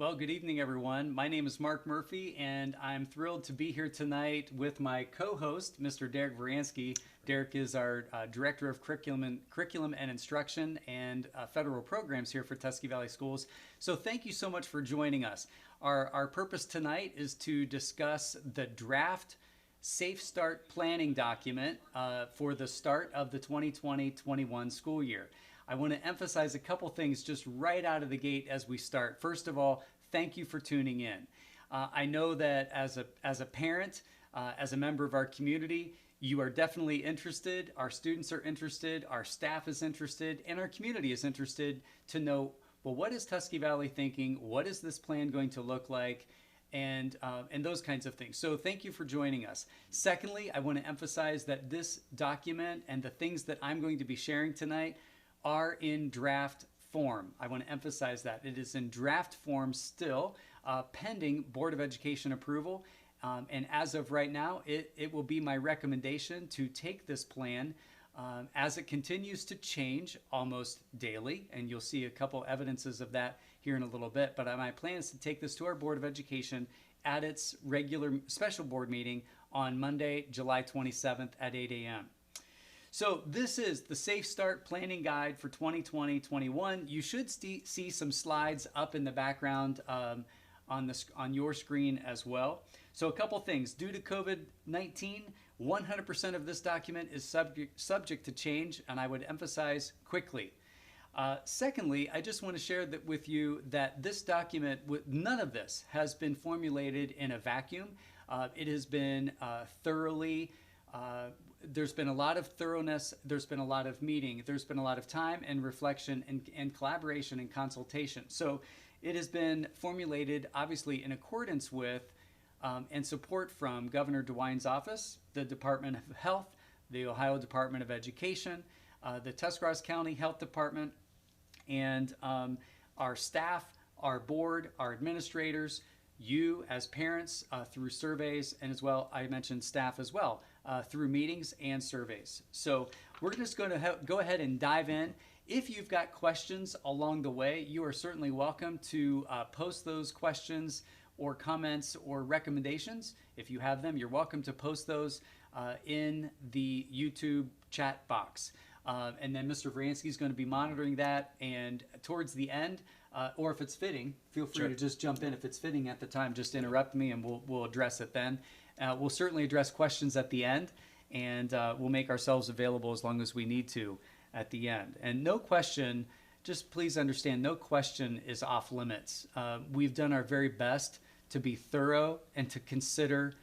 Well, good evening, everyone. My name is Mark Murphy, and I'm thrilled to be here tonight with my co-host, Mr. Derek Varansky. Derek is our Director of Curriculum and Instruction and Federal Programs here for Tuskegee Valley Schools. So thank you so much for joining us. Our purpose tonight is to discuss the draft Safe Start planning document for the start of the 2020-21 school year. I want to emphasize a couple things just right out of the gate as we start. First of all, thank you for tuning in. I know that as a parent, as a member of our community, you are definitely interested. Our students are interested, our staff is interested, and our community is interested to know, well, what is Tuskegee Valley thinking? What is this plan going to look like? And those kinds of things. So thank you for joining us. Secondly, I want to emphasize that this document and the things that I'm going to be sharing tonight are in draft form. I want to emphasize that. It is in draft form still, pending Board of Education approval. And as of right now, it will be my recommendation to take this plan as it continues to change almost daily. And you'll see a couple evidences of that here in a little bit. But my plan is to take this to our Board of Education at its regular special board meeting on Monday, July 27th at 8 a.m. So this is the Safe Start Planning Guide for 2020-21. You should see some slides up in the background on your screen as well. So a couple things. Due to COVID-19, 100% of this document is subject to change, and I would emphasize quickly. Secondly, I just want to share that with you that this document, none of this has been formulated in a vacuum. It has been thoroughly there's been a lot of thoroughness, there's been a lot of meeting, there's been a lot of time and reflection and collaboration and consultation. So it has been formulated obviously in accordance with and support from Governor DeWine's office, the Department of Health, the Ohio Department of Education, the Tuscarawas County Health Department, and our staff, our board, our administrators, you as parents through surveys, and as well, I mentioned staff as well, through meetings and surveys. So we're just going to go ahead and dive in. If you've got questions along the way, you are certainly welcome to post those questions or comments or recommendations. If you have them, you're welcome to post those in the YouTube chat box. And then Mr. Varansky is going to be monitoring that, and towards the end, or if it's fitting, feel free to just jump in. If it's fitting at the time, just interrupt me and we'll address it then. We'll certainly address questions at the end, and we'll make ourselves available as long as we need to at the end. And no question, just please understand, no question is off limits. We've done our very best to be thorough and to consider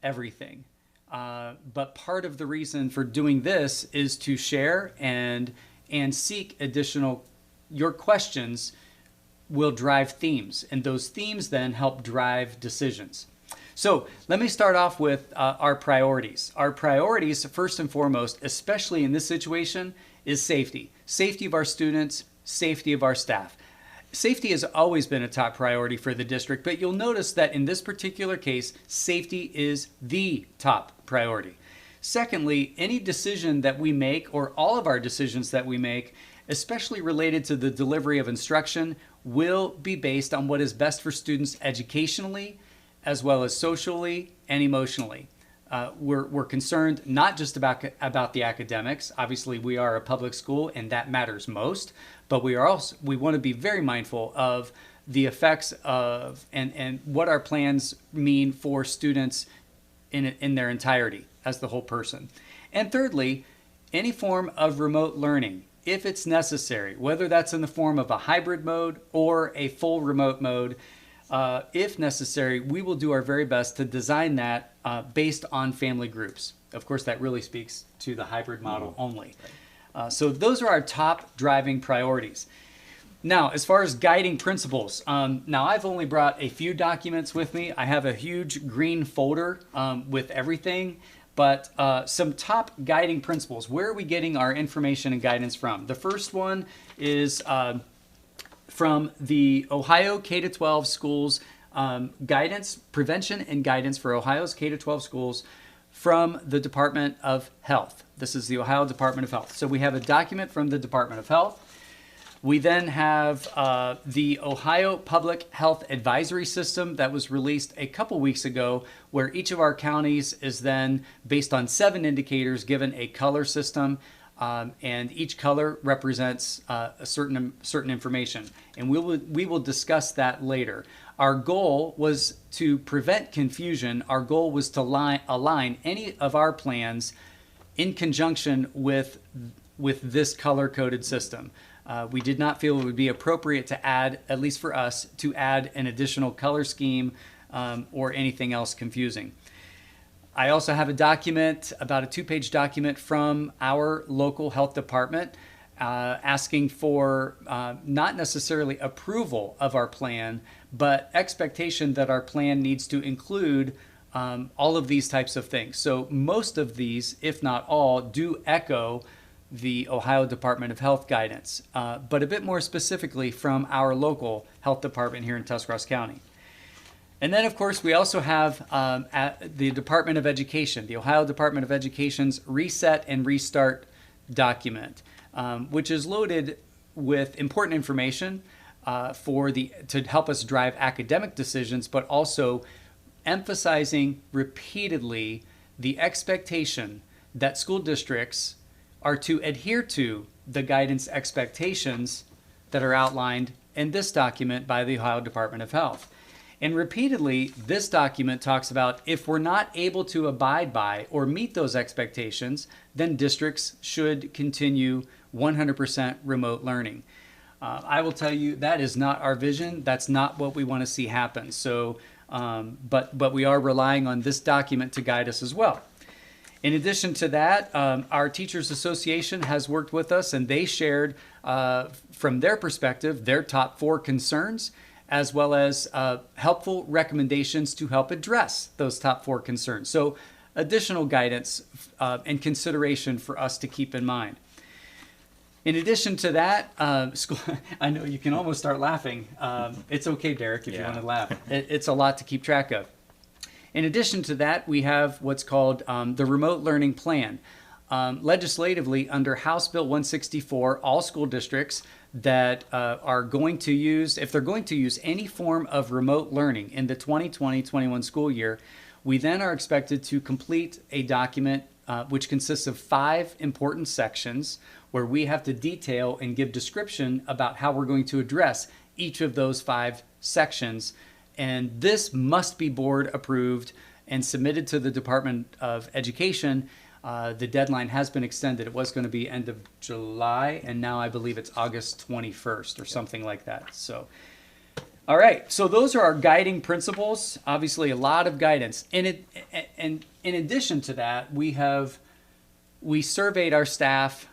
everything. But part of the reason for doing this is to share and seek additional, your questions will drive themes, and those themes then help drive decisions. So let me start off with our priorities. Our priorities, first and foremost, especially in this situation, is safety. Safety of our students, safety of our staff. Safety has always been a top priority for the district, but you'll notice that in this particular case, safety is the top priority. Secondly, any decision that we make, or all of our decisions that we make, especially related to the delivery of instruction, will be based on what is best for students educationally, as well as socially and emotionally. We're concerned not just about the academics. Obviously, we are a public school, and that matters most. But we want to be very mindful of the effects of and what our plans mean for students in their entirety as the whole person. And thirdly, any form of remote learning, if it's necessary, whether that's in the form of a hybrid mode or a full remote mode, if necessary, we will do our very best to design that based on family groups. Of course, that really speaks to the hybrid model only. So those are our top driving priorities. Now, as far as guiding principles, now I've only brought a few documents with me. I have a huge green folder with everything, but some top guiding principles. Where are we getting our information and guidance from? The first one is from the Ohio K-12 schools guidance, prevention and guidance for Ohio's K-12 schools from the Department of Health. This is the Ohio Department of Health. So we have a document from the Department of Health. We then have the Ohio Public Health Advisory System that was released a couple weeks ago, where each of our counties is then, based on 7 indicators, given a color system, and each color represents a certain information. And we will discuss that later. Our goal was to prevent confusion. Our goal was to align any of our plans in conjunction with this color-coded system. We did not feel it would be appropriate to add, at least for us, to add an additional color scheme or anything else confusing. I also have a document, about a 2-page document from our local health department asking for not necessarily approval of our plan, but expectation that our plan needs to include all of these types of things. So most of these, if not all, do echo the Ohio Department of Health guidance, but a bit more specifically from our local health department here in Tuscarawas County. And then, of course, we also have at the Department of Education, the Ohio Department of Education's Reset and Restart document, which is loaded with important information to help us drive academic decisions, but also emphasizing repeatedly the expectation that school districts are to adhere to the guidance expectations that are outlined in this document by the Ohio Department of Health. And repeatedly, this document talks about if we're not able to abide by or meet those expectations, then districts should continue 100% remote learning. I will tell you that is not our vision. That's not what we want to see happen. So, but we are relying on this document to guide us as well. In addition to that, our Teachers Association has worked with us, and they shared from their perspective their top 4 concerns, as well as helpful recommendations to help address those top 4 concerns. So additional guidance and consideration for us to keep in mind. In addition to that, I know you can almost start laughing. It's okay, Derek, if you want to laugh. It's a lot to keep track of. In addition to that, we have what's called the Remote Learning Plan. Legislatively, under House Bill 164, all school districts that are going to use, if they're going to use any form of remote learning in the 2020-21 school year, we then are expected to complete a document which consists of 5 important sections where we have to detail and give description about how we're going to address each of those 5 sections. And this must be board approved and submitted to the Department of Education. The deadline has been extended. It was going to be end of July, and now I believe it's August 21st or something like that. So, all right. So those are our guiding principles. Obviously, a lot of guidance. And in addition to that, we surveyed our staff.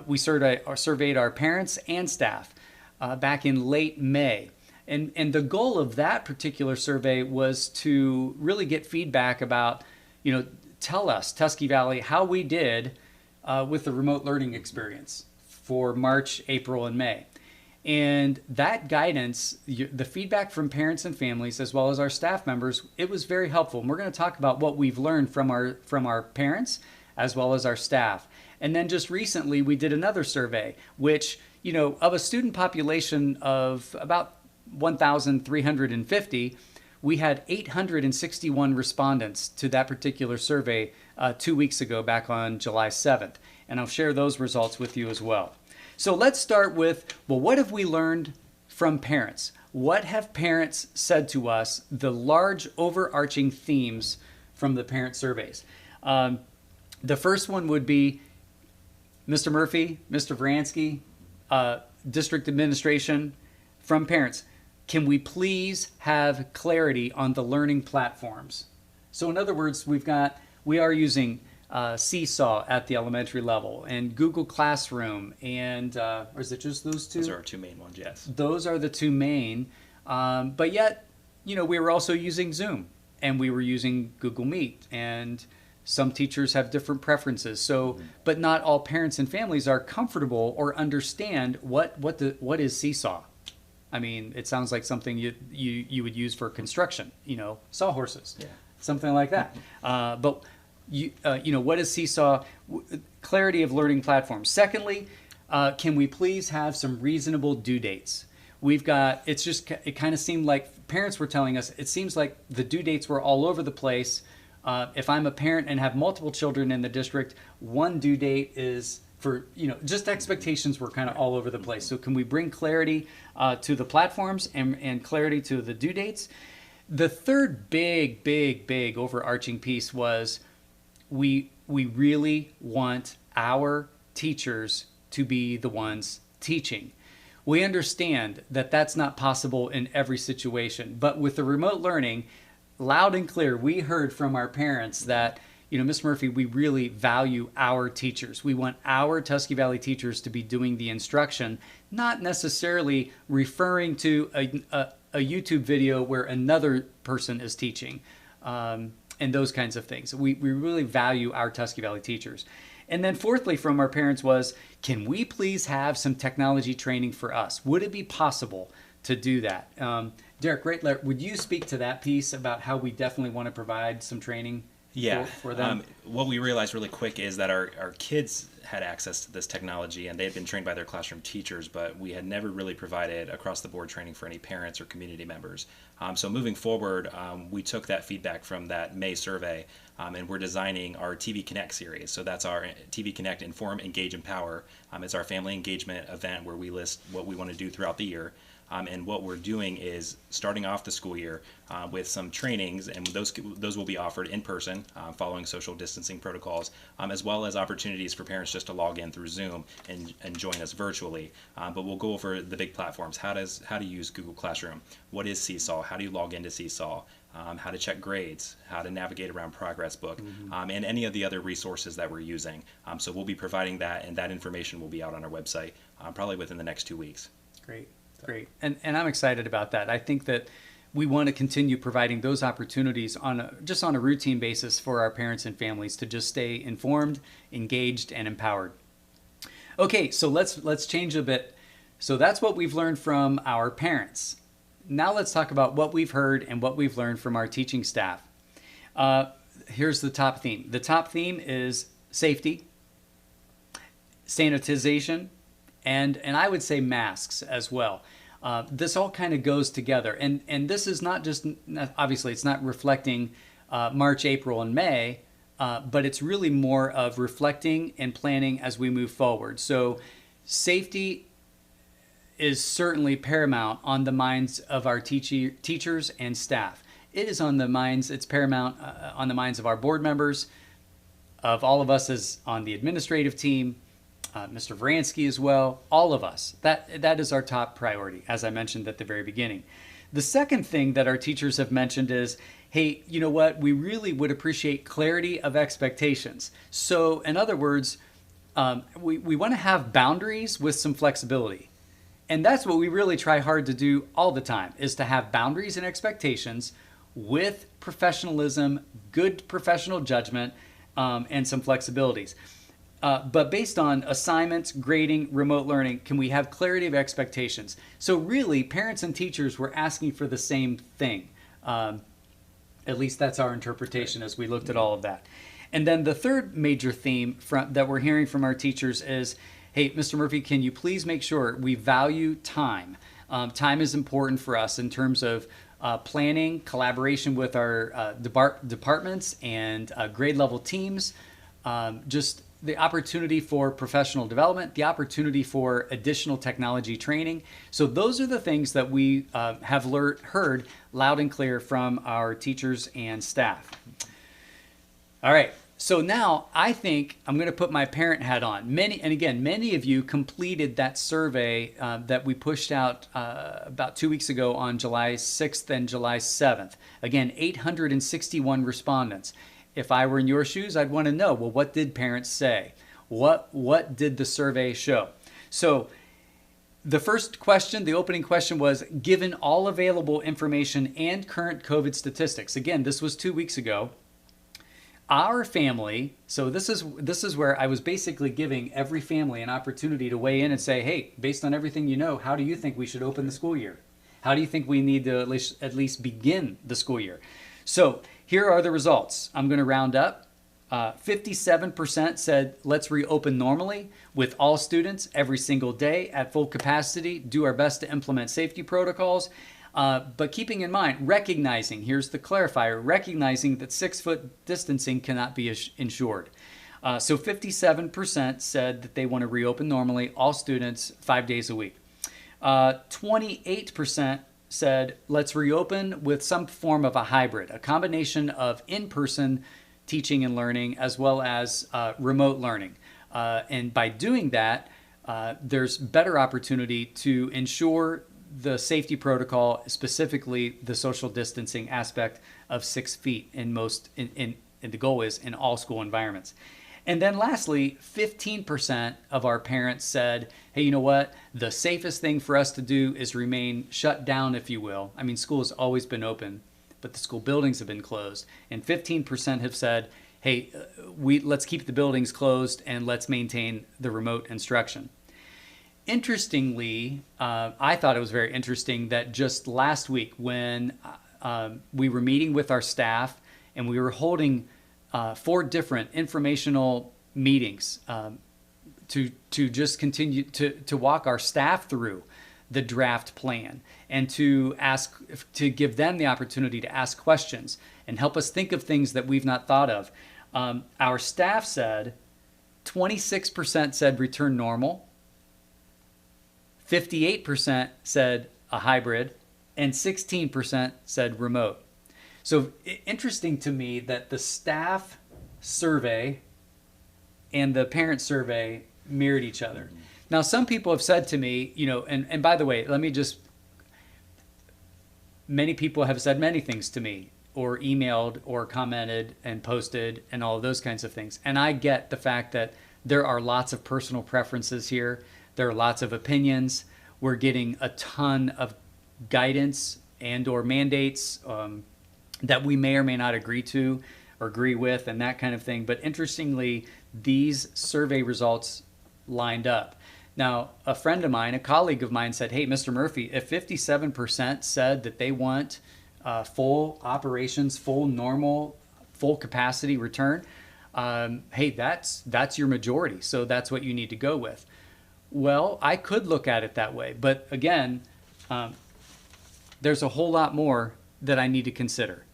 We surveyed our parents and staff back in late May. And the goal of that particular survey was to really get feedback about, tell us, Tusky Valley, how we did with the remote learning experience for March, April, and May. And that guidance, the feedback from parents and families, as well as our staff members, it was very helpful. And we're going to talk about what we've learned from our parents, as well as our staff. And then just recently, we did another survey, which, of a student population of about 1,350, we had 861 respondents to that particular survey 2 weeks ago, back on July 7th. And I'll share those results with you as well. So let's start with, what have we learned from parents? What have parents said to us, the large overarching themes from the parent surveys? The first one would be, Mr. Murphy, Mr. Varansky, district administration, from parents, can we please have clarity on the learning platforms? So in other words, we are using Seesaw at the elementary level, and Google Classroom, and or is it just those 2? Those are our 2 main ones, yes. Those are the 2 main, but yet, we were also using Zoom, and we were using Google Meet, and some teachers have different preferences. So, but not all parents and families are comfortable or understand what is Seesaw. I mean, it sounds like something you would use for construction, sawhorses, something like that. But what is Seesaw? Clarity of learning platforms. Secondly, Can we please have some reasonable due dates? We've got, it kind of seemed like parents were telling us, it seems like the due dates were all over the place. If I'm a parent and have multiple children in the district, one due date is for, just expectations were kind of all over the place. So can we bring clarity to the platforms and clarity to the due dates? The third big overarching piece was we really want our teachers to be the ones teaching. We understand that that's not possible in every situation, but with the remote learning, loud and clear, we heard from our parents that, Ms. Murphy, we really value our teachers. We want our Tusky Valley teachers to be doing the instruction, not necessarily referring to a YouTube video where another person is teaching, and those kinds of things. We really value our Tusky Valley teachers. And then fourthly from our parents was, can we please have some technology training for us? Would it be possible to do that? Derek Greatler, would you speak to that piece about how we definitely want to provide some training for them? What we realized really quick is that our kids had access to this technology and they had been trained by their classroom teachers, but we had never really provided across the board training for any parents or community members. So moving forward, we took that feedback from that May survey and we're designing our TV Connect series. So that's our TV Connect Inform, Engage, Empower. It's our family engagement event where we list what we want to do throughout the year. And what we're doing is starting off the school year with some trainings, and those will be offered in person, following social distancing protocols, as well as opportunities for parents just to log in through Zoom and join us virtually. But we'll go over the big platforms: how to use Google Classroom, what is Seesaw, how do you log into Seesaw, how to check grades, how to navigate around Progress Book, and any of the other resources that we're using. So we'll be providing that, and that information will be out on our website probably within the next 2 weeks. Great. And I'm excited about that. I think that we want to continue providing those opportunities just on a routine basis for our parents and families to just stay informed, engaged, and empowered. Okay, so let's change a bit. So that's what we've learned from our parents. Now let's talk about what we've heard and what we've learned from our teaching staff. Here's the top theme. The top theme is safety, sanitization, and I would say masks as well. This all kind of goes together. And this is not just, obviously it's not reflecting March, April, and May, but it's really more of reflecting and planning as we move forward. So safety is certainly paramount on the minds of our teachers and staff. It is it's paramount on the minds of our board members, of all of us as on the administrative team, Mr. Varansky as well, all of us. That is our top priority, as I mentioned at the very beginning. The second thing that our teachers have mentioned is, hey, you know what? We really would appreciate clarity of expectations. So in other words, we want to have boundaries with some flexibility. And that's what we really try hard to do all the time, is to have boundaries and expectations with professionalism, good professional judgment, and some flexibilities. But based on assignments, grading, remote learning, can we have clarity of expectations? So really, parents and teachers were asking for the same thing. At least that's our interpretation as we looked at all of that. And then the third major theme that we're hearing from our teachers is, hey, Mr. Murphy, can you please make sure we value time? Time is important for us in terms of planning, collaboration with our departments and grade level teams, just the opportunity for professional development, the opportunity for additional technology training. So those are the things that we have heard loud and clear from our teachers and staff. All right, so now I think I'm going to put my parent hat on. Many of you completed that survey that we pushed out about 2 weeks ago on July 6th and July 7th. Again, 861 respondents. If I were in your shoes, I'd want to know, well, what did parents say? What did the survey show? So the first question, the opening question was, given all available information and current COVID statistics. Again, this was 2 weeks ago. Our family, so this is where I was basically giving every family an opportunity to weigh in and say, hey, based on everything you know, how do you think we should open the school year? How do you think we need to at least begin the school year? So here are the results. I'm going to round up. 57% said, let's reopen normally with all students every single day at full capacity, do our best to implement safety protocols. But keeping in mind, recognizing, here's the clarifier, recognizing that 6-foot distancing cannot be ensured. So 57% said that they want to reopen normally, all students 5 days a week. 28% said, let's reopen with some form of a hybrid, a combination of in-person teaching and learning as well as remote learning. And by doing that, there's better opportunity to ensure the safety protocol, specifically the social distancing aspect of 6 feet in most, and the goal is in all school environments. And then lastly, 15% of our parents said, hey, you know what? The safest thing for us to do is remain shut down, if you will. I mean, school has always been open, but the school buildings have been closed. And 15% have said, hey, let's keep the buildings closed and let's maintain the remote instruction. Interestingly, I thought it was very interesting that just last week when we were meeting with our staff and we were holding 4 different informational meetings to just continue to walk our staff through the draft plan and to give them the opportunity to ask questions and help us think of things that we've not thought of. Our staff said 26% said return normal, 58% said a hybrid, and 16% said remote. So interesting to me that the staff survey and the parent survey mirrored each other. Mm-hmm. Now, some people have said to me, and by the way, many people have said many things to me or emailed or commented and posted and all of those kinds of things. And I get the fact that there are lots of personal preferences here. There are lots of opinions. We're getting a ton of guidance and or mandates that we may or may not agree to or agree with and that kind of thing. But interestingly, these survey results lined up. Now, a friend of mine, a colleague of mine said, hey, Mr. Murphy, if 57% said that they want full operations, full normal, full capacity return, hey, that's your majority. So that's what you need to go with. Well, I could look at it that way. But again, there's a whole lot more that I need to consider.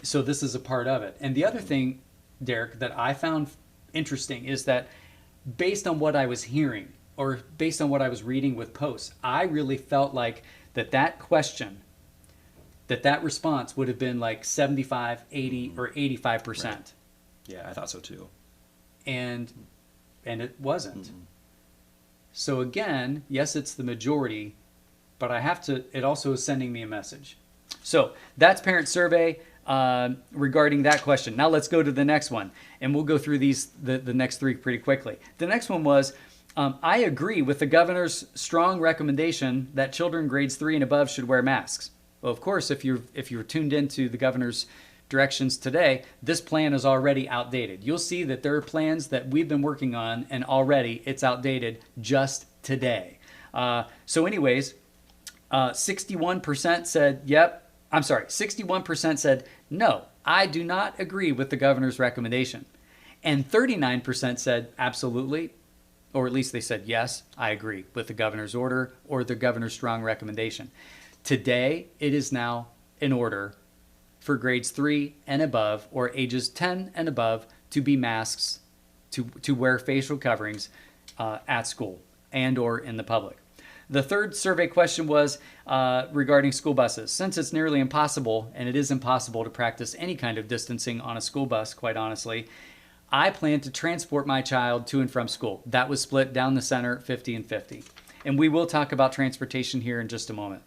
So this is a part of it. And the other thing, Derek, that I found interesting is that based on what I was hearing or based on what I was reading with posts, I really felt like that question, that response would have been like 75, 80, or 85%. Right. Yeah, I thought so too. And it wasn't. Mm-hmm. So again, yes, it's the majority, but it also is sending me a message. So that's parent survey regarding that question. Now let's go to the next one, and we'll go through the next 3 pretty quickly. The next one was, I agree with the governor's strong recommendation that children grades 3 and above should wear masks. Well, of course, if you're tuned into the governor's directions today, this plan is already outdated. You'll see that there are plans that we've been working on, and already it's outdated just today. So anyways, 61% said, yep. I'm sorry, 61% said, no, I do not agree with the governor's recommendation. And 39% said, absolutely, or at least they said, yes, I agree with the governor's order or the governor's strong recommendation. Today, it is now in order for grades 3 and above or ages 10 and above to be masks, to wear facial coverings at school and or in the public. The third survey question was regarding school buses. Since it's nearly impossible, and it is impossible to practice any kind of distancing on a school bus, quite honestly, I plan to transport my child to and from school. That was split down the center, 50 and 50. And we will talk about transportation here in just a moment.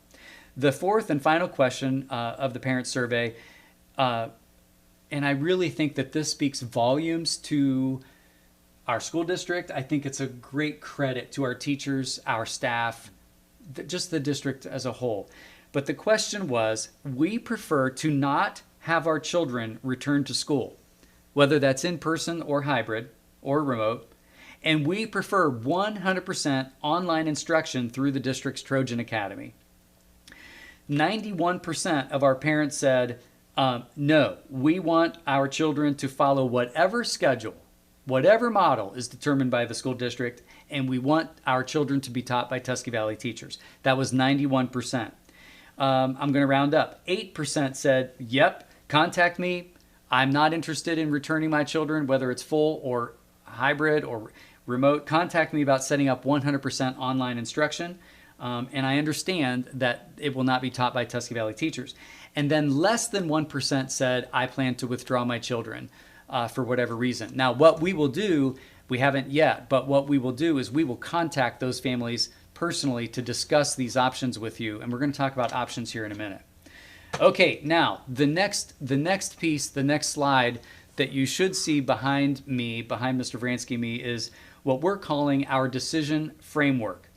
The fourth and final question of the parent survey, and I really think that this speaks volumes to our school district. I think it's a great credit to our teachers, our staff, just the district as a whole. But the question was, we prefer to not have our children return to school, whether that's in person or hybrid or remote, and we prefer 100% online instruction through the district's Trojan Academy. 91% of our parents said No, we want our children to follow whatever schedule, whatever model is determined by the school district, and we want our children to be taught by Tusky Valley teachers. That was 91%. I'm going to round up. 8% said, yep, contact me. I'm not interested in returning my children, whether it's full or hybrid or remote. Contact me about setting up 100% online instruction. And I understand that it will not be taught by Tusky Valley teachers. And then less than 1% said, I plan to withdraw my children for whatever reason. Now, what we will do, we haven't yet, but what we will do is we will contact those families personally to discuss these options with you. And we're going to talk about options here in a minute. Okay, now, the next piece, the next slide that you should see behind me, behind Mr. Varansky and me, is what we're calling our decision framework.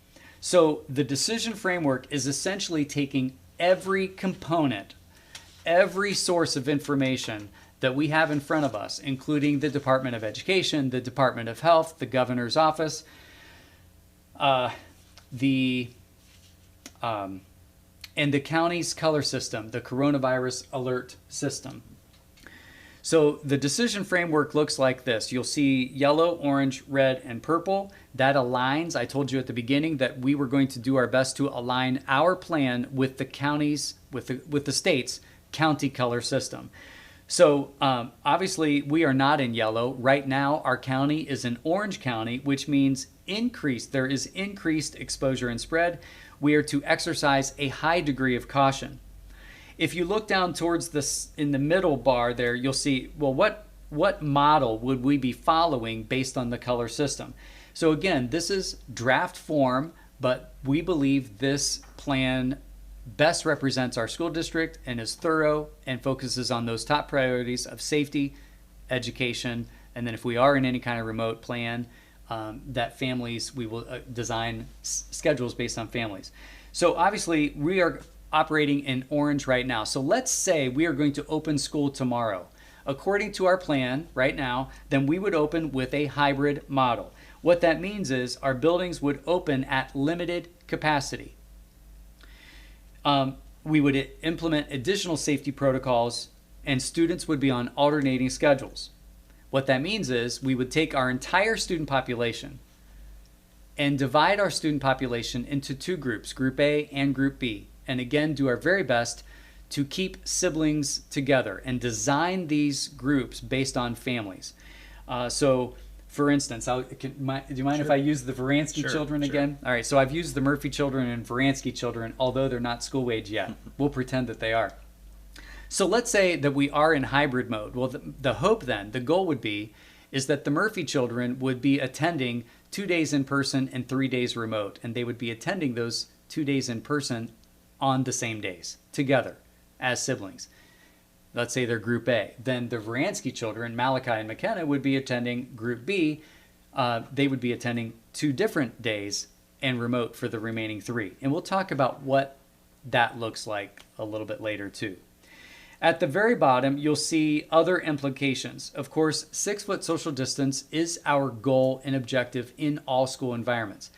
So the decision framework is essentially taking every component, every source of information that we have in front of us, including the Department of Education, the Department of Health, the Governor's Office, and the county's color system, the coronavirus alert system. So the decision framework looks like this. You'll see yellow, orange, red, and purple. That aligns. I told you at the beginning that we were going to do our best to align our plan with the county's, with the state's county color system. So obviously we are not in yellow. Right now our county is an orange county, which means there is increased exposure and spread. We are to exercise a high degree of caution. If you look down towards this in the middle bar there, you'll see, well, what model would we be following based on the color system? So again, this is draft form, but we believe this plan best represents our school district and is thorough and focuses on those top priorities of safety, education, and then if we are in any kind of remote plan, that families, we will design schedules based on families. So obviously we are operating in orange right now. So let's say we are going to open school tomorrow. According to our plan right now, then we would open with a hybrid model. What that means is our buildings would open at limited capacity. We would implement additional safety protocols and students would be on alternating schedules. What that means is we would take our entire student population and divide our student population into two groups, Group A and Group B. And again, do our very best to keep siblings together and design these groups based on families. So for instance, do you mind if I use the Varansky children again? All right, so I've used the Murphy children and Varansky children, although they're not school age yet. We'll pretend that they are. So let's say that we are in hybrid mode. Well, the hope then, the goal would be, is that the Murphy children would be attending 2 days in person and 3 days remote. And they would be attending those 2 days in person on the same days together as siblings. Let's say they're Group A. Then the Varansky children, Malachi and McKenna, would be attending Group B. They would be attending 2 different days and remote for the remaining 3. And we'll talk about what that looks like a little bit later too. At the very bottom, you'll see other implications. Of course, 6-foot social distance is our goal and objective in all school environments.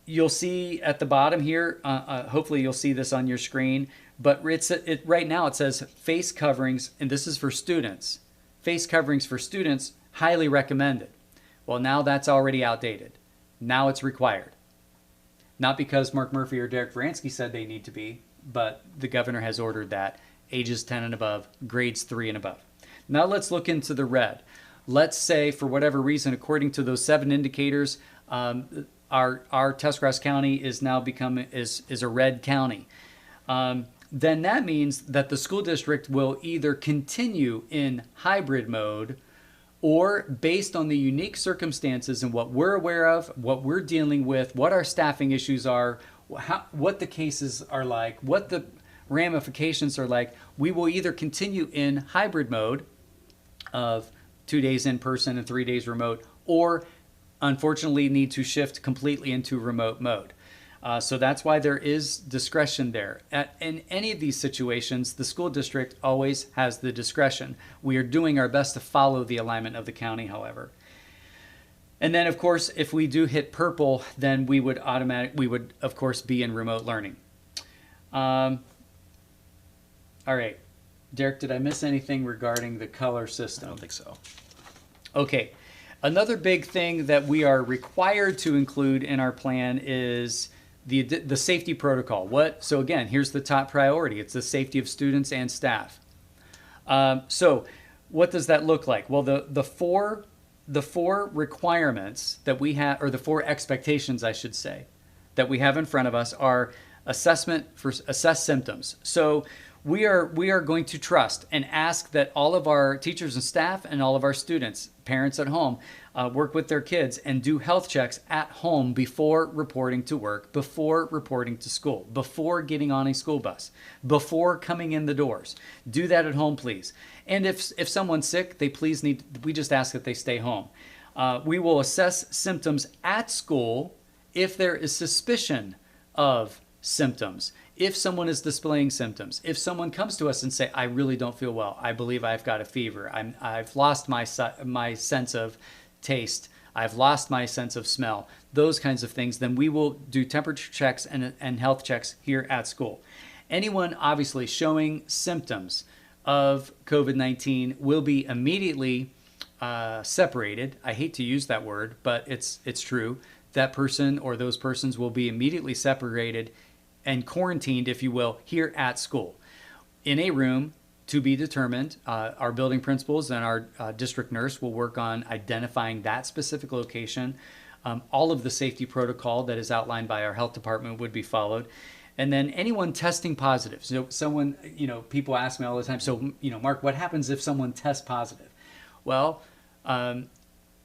You'll see at the bottom here, hopefully you'll see this on your screen, but right now it says face coverings, and this is for students. Face coverings for students, highly recommended. Well, now that's already outdated. Now it's required. Not because Mark Murphy or Derek Varansky said they need to be, but the governor has ordered that, ages 10 and above, grades 3 and above. Now let's look into the red. Let's say for whatever reason, according to those 7 indicators, our Tuscarawas County is now is a red county. Then that means that the school district will either continue in hybrid mode or based on the unique circumstances and what we're aware of, what we're dealing with, what our staffing issues are, what the cases are like, what the ramifications are like, we will either continue in hybrid mode of 2 days in person and 3 days remote, or unfortunately need to shift completely into remote mode. So that's why there is discretion there. In any of these situations, the school district always has the discretion. We are doing our best to follow the alignment of the county, however. And then, of course, if we do hit purple, then we would of course, be in remote learning. All right. Derek, did I miss anything regarding the color I system? don't think so. Okay. Another big thing that we are required to include in our plan is the safety protocol. So again, here's the top priority. It's the safety of students and staff. So what does that look like? Well, the four requirements that we have, or the four expectations, I should say, that we have in front of us are assess symptoms. So we are going to trust and ask that all of our teachers and staff and all of our students, parents at home, work with their kids and do health checks at home before reporting to work, before reporting to school, before getting on a school bus, before coming in the doors. Do that at home, please. And if someone's sick, we just ask that they stay home. We will assess symptoms at school if there is suspicion of symptoms. If someone is displaying symptoms, if someone comes to us and say, I really don't feel well, I believe I've got a fever, I've lost my sense of taste, I've lost my sense of smell, those kinds of things, then we will do temperature checks and health checks here at school. Anyone obviously showing symptoms of COVID-19 will be immediately separated. I hate to use that word, but it's true. That person or those persons will be immediately separated and quarantined, if you will, here at school in a room to be determined. Our building principals and our district nurse will work on identifying that specific location. All of the safety protocol that is outlined by our health department would be followed. And then anyone testing positive. So someone, people ask me all the time, so, Mark, what happens if someone tests positive? Well,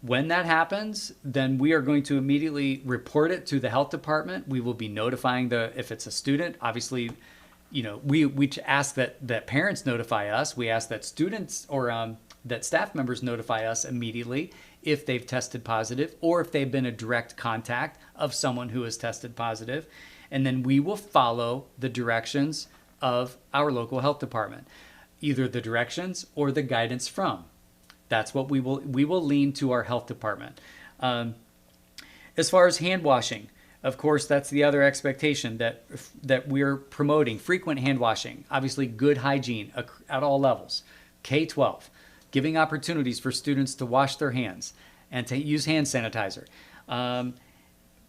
when that happens, then we are going to immediately report it to the health department. We will be notifying if it's a student, obviously, we ask that parents notify us. We ask that students or that staff members notify us immediately if they've tested positive or if they've been a direct contact of someone who has tested positive. And then we will follow the directions of our local health department, either the directions or the guidance from. That's what we will lean to our health department. As far as hand washing, of course, that's the other expectation that we're promoting: frequent hand washing, obviously good hygiene at all levels. K-12, giving opportunities for students to wash their hands and to use hand sanitizer. Hand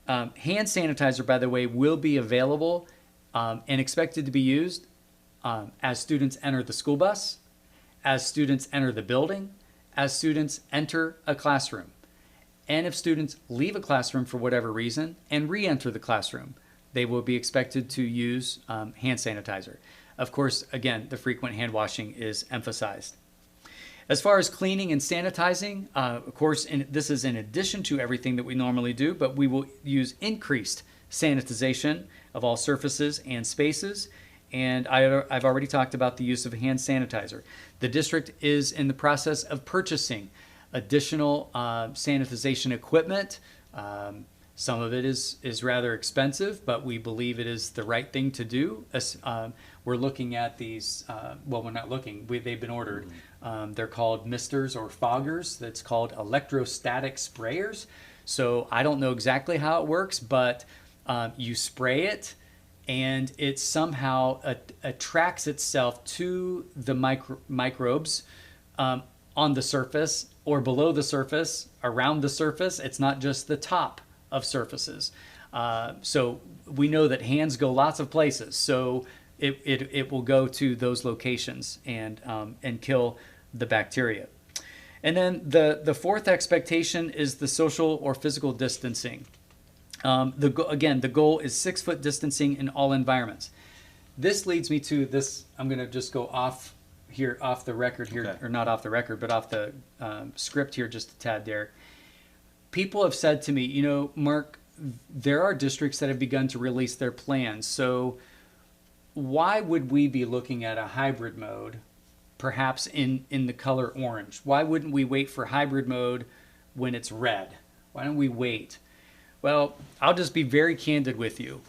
sanitizer, by the way, will be available and expected to be used as students enter the school bus, as students enter the building, as students enter a classroom, and if students leave a classroom for whatever reason and re-enter the classroom, they will be expected to use hand sanitizer. Of course, again, the frequent hand washing is emphasized. As far as cleaning and sanitizing, of course, this is in addition to everything that we normally do, but we will use increased sanitization of all surfaces and spaces. And I've already talked about the use of hand sanitizer. The district is in the process of purchasing additional sanitization equipment. Some of it is rather expensive, but we believe it is the right thing to do. We're looking at these, we're not looking, they've been ordered. They're called misters or foggers. That's called electrostatic sprayers. So I don't know exactly how it works, but you spray it, and it somehow attracts itself to the microbes on the surface or below the surface, around the surface. It's not just the top of surfaces. So we know that hands go lots of places. So it will go to those locations and kill the bacteria. And then the fourth expectation is the social or physical distancing. Again, the goal is 6-foot distancing in all environments. This leads me to this. I'm going to just go off the record here, okay. Or not off the record, but off the script here just a tad, Derek. People have said to me, Mark, there are districts that have begun to release their plans. So why would we be looking at a hybrid mode, perhaps in the color orange? Why wouldn't we wait for hybrid mode when it's red? Why don't we wait? Well, I'll just be very candid with you.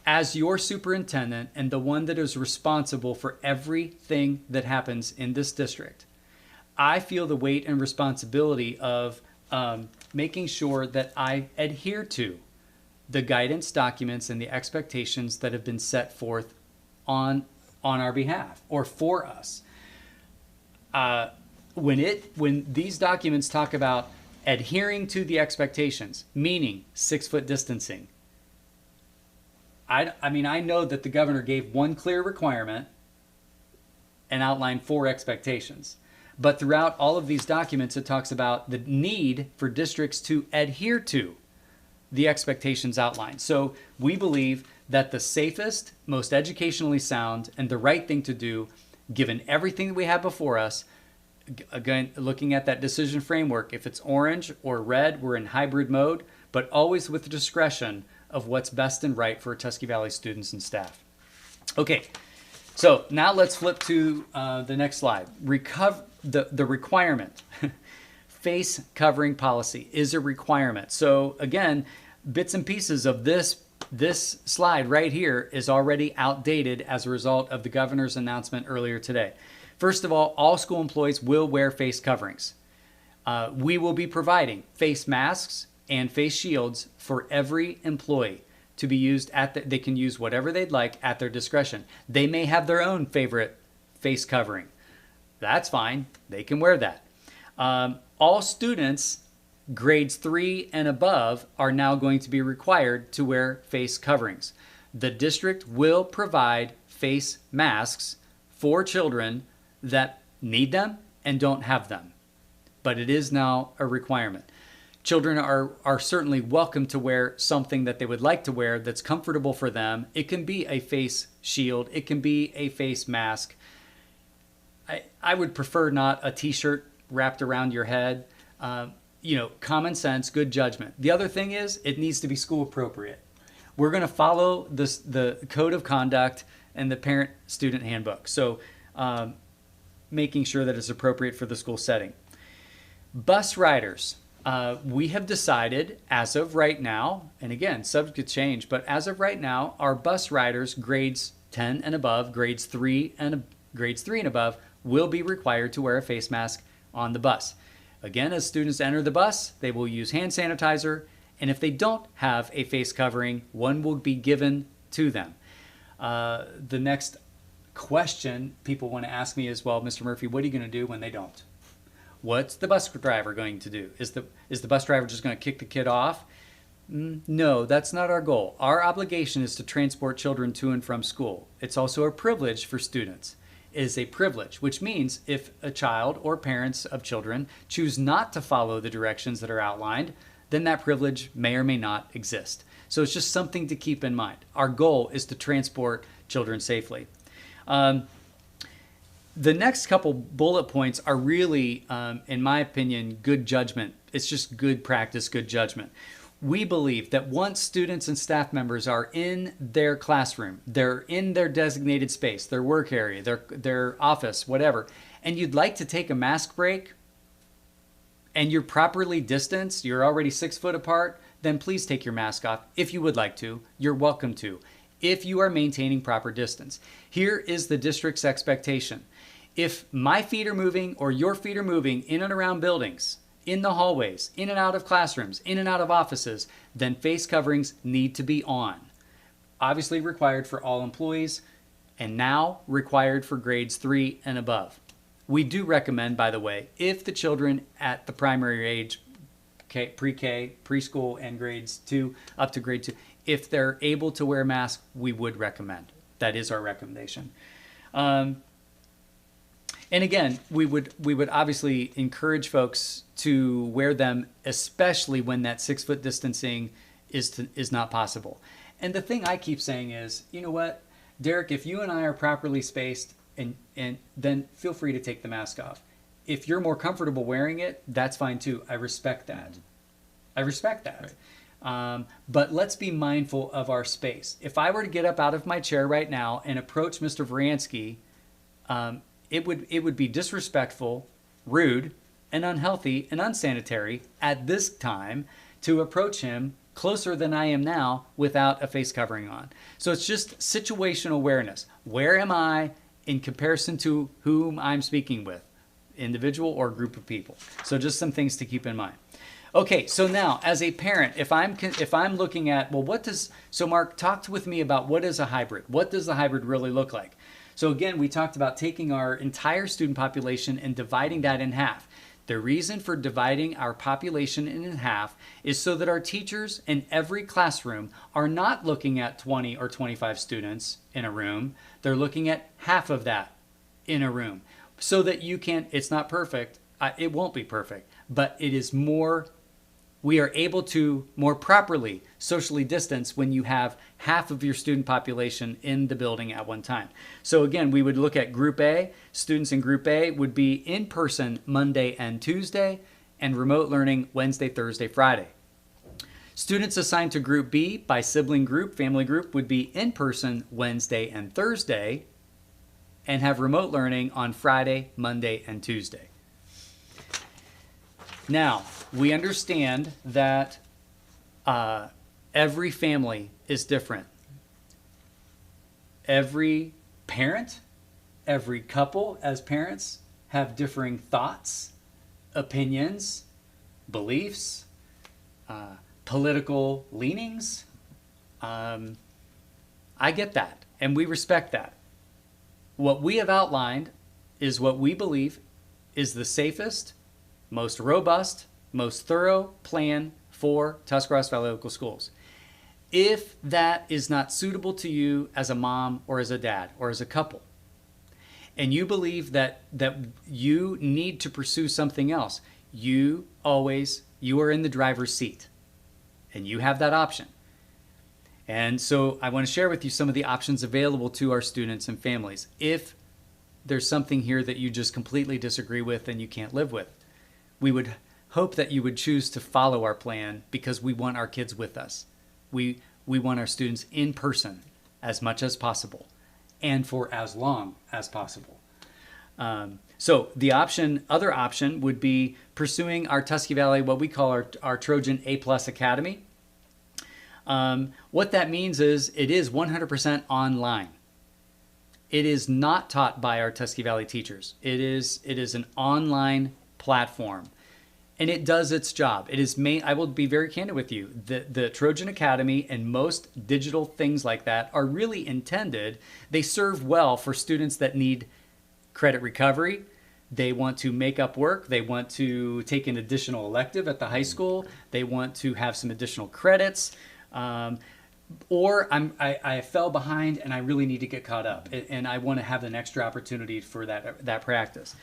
As your superintendent and the one that is responsible for everything that happens in this district, I feel the weight and responsibility of making sure that I adhere to the guidance documents and the expectations that have been set forth on our behalf or for us. when these documents talk about adhering to the expectations, meaning 6-foot distancing, I mean, I know that the governor gave one clear requirement and outlined 4 expectations. But throughout all of these documents, it talks about the need for districts to adhere to the expectations outlined. So we believe that the safest, most educationally sound, and the right thing to do, given everything that we have before us, again, looking at that decision framework, if it's orange or red, we're in hybrid mode, but always with the discretion of what's best and right for Tusky Valley students and staff. Okay, so now let's flip to the next slide. The requirement. Face covering policy is a requirement. So again, bits and pieces of this slide right here is already outdated as a result of the governor's announcement earlier today. First of all school employees will wear face coverings. We will be providing face masks and face shields for every employee to be used they can use whatever they'd like at their discretion. They may have their own favorite face covering. That's fine. They can wear that. All students grades 3 and above are now going to be required to wear face coverings. The district will provide face masks for children that need them and don't have them. But it is now a requirement. Children are certainly welcome to wear something that they would like to wear that's comfortable for them. It can be a face shield. It can be a face mask. I would prefer not a t-shirt wrapped around your head. Common sense, good judgment. The other thing is it needs to be school appropriate. We're going to follow the code of conduct and the parent-student handbook. So making sure that it's appropriate for the school setting. Bus riders. We have decided as of right now, and again, subject to change, but as of right now, our bus riders grades 10 and above, grades 3 and above, will be required to wear a face mask on the bus. Again, as students enter the bus, they will use hand sanitizer, and if they don't have a face covering, one will be given to them. The next question people want to ask me is, well, Mr. Murphy, what are you going to do when they don't? What's the bus driver going to do? Is the bus driver just going to kick the kid off? No, that's not our goal. Our obligation is to transport children to and from school. It's also a privilege for students. It is a privilege, which means if a child or parents of children choose not to follow the directions that are outlined, then that privilege may or may not exist. So it's just something to keep in mind. Our goal is to transport children safely. The next couple bullet points are really, in my opinion, good judgment. It's just good practice, good judgment. We believe that once students and staff members are in their classroom, they're in their designated space, their work area, their office, whatever, and you'd like to take a mask break and you're properly distanced, you're already 6 foot apart, then please take your mask off. If you would like to, you're welcome to, if you are maintaining proper distance. Here is the district's expectation. If my feet are moving or your feet are moving in and around buildings, in the hallways, in and out of classrooms, in and out of offices, then face coverings need to be on. Obviously required for all employees, and now required for grades 3 and above. We do recommend, by the way, if the children at the primary age, pre-K, preschool, and grades 2, up to grade 2, if they're able to wear masks, we would recommend. That is our recommendation. And again, we would obviously encourage folks to wear them, especially when that 6 foot distancing is not possible. And the thing I keep saying is, you know what, Derek, if you and I are properly spaced, and then feel free to take the mask off. If you're more comfortable wearing it, that's fine too. I respect that. I respect that. Right. But let's be mindful of our space. If I were to get up out of my chair right now and approach Mr. Varansky, it would be disrespectful, rude, and unhealthy and unsanitary at this time to approach him closer than I am now without a face covering on. So it's just situational awareness. Where am I in comparison to whom I'm speaking with, individual or group of people? So just some things to keep in mind. Okay, so now as a parent, if I'm looking at, well, so Mark, talk with me about what is a hybrid? What does the hybrid really look like? So again, we talked about taking our entire student population and dividing that in half. The reason for dividing our population in half is so that our teachers in every classroom are not looking at 20 or 25 students in a room. They're looking at half of that in a room so that you can, it's not perfect. It won't be perfect, but it is more, we are able to more properly socially distance when you have half of your student population in the building at one time. So again, we would look at Group A. Students in Group A would be in person Monday and Tuesday, and remote learning Wednesday, Thursday, Friday. Students assigned to Group B by sibling group, family group, would be in person Wednesday and Thursday, and have remote learning on Friday, Monday, and Tuesday. Now, we understand that every family is different. Every parent, every couple as parents have differing thoughts, opinions, beliefs, political leanings. I get that, and we respect that. What we have outlined is what we believe is the safest, most robust, most thorough plan for Tuscarawas Valley Local Schools. If that is not suitable to you as a mom or as a dad or as a couple, and you believe that you need to pursue something else, you are in the driver's seat, and you have that option. And so I want to share with you some of the options available to our students and families. If there's something here that you just completely disagree with and you can't live with, we would hope that you would choose to follow our plan, because we want our kids with us. We want our students in person as much as possible and for as long as possible. So the other option would be pursuing our Tusky Valley, what we call our Trojan A+ Academy. What that means is it is 100% online. It is not taught by our Tusky Valley teachers. It is an online platform, and it does its job. It is I will be very candid with you. The Trojan Academy and most digital things like that are really intended. They serve well for students that need credit recovery. They want to make up work. They want to take an additional elective at the high school. They want to have some additional credits. Or I fell behind and I really need to get caught up, and I want to have an extra opportunity for that practice.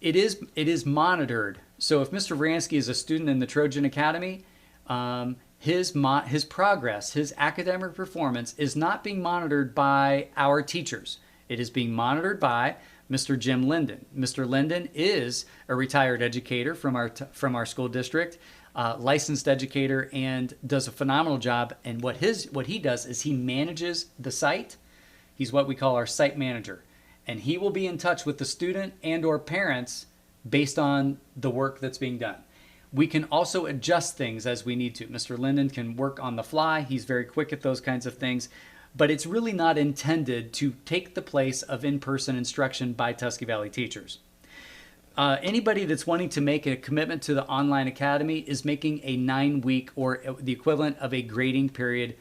It is monitored. So if Mr. Varansky is a student in the Trojan Academy, his progress, his academic performance is not being monitored by our teachers. It is being monitored by Mr. Jim Linden. Mr. Linden is a retired educator from our school district, licensed educator, and does a phenomenal job. And what he does is he manages the site. He's what we call our site manager, and he will be in touch with the student and or parents based on the work that's being done. We can also adjust things as we need to. Mr. Linden can work on the fly. He's very quick at those kinds of things. But it's really not intended to take the place of in-person instruction by Tusky Valley teachers. Anybody that's wanting to make a commitment to the online academy is making a 9-week or the equivalent of a grading period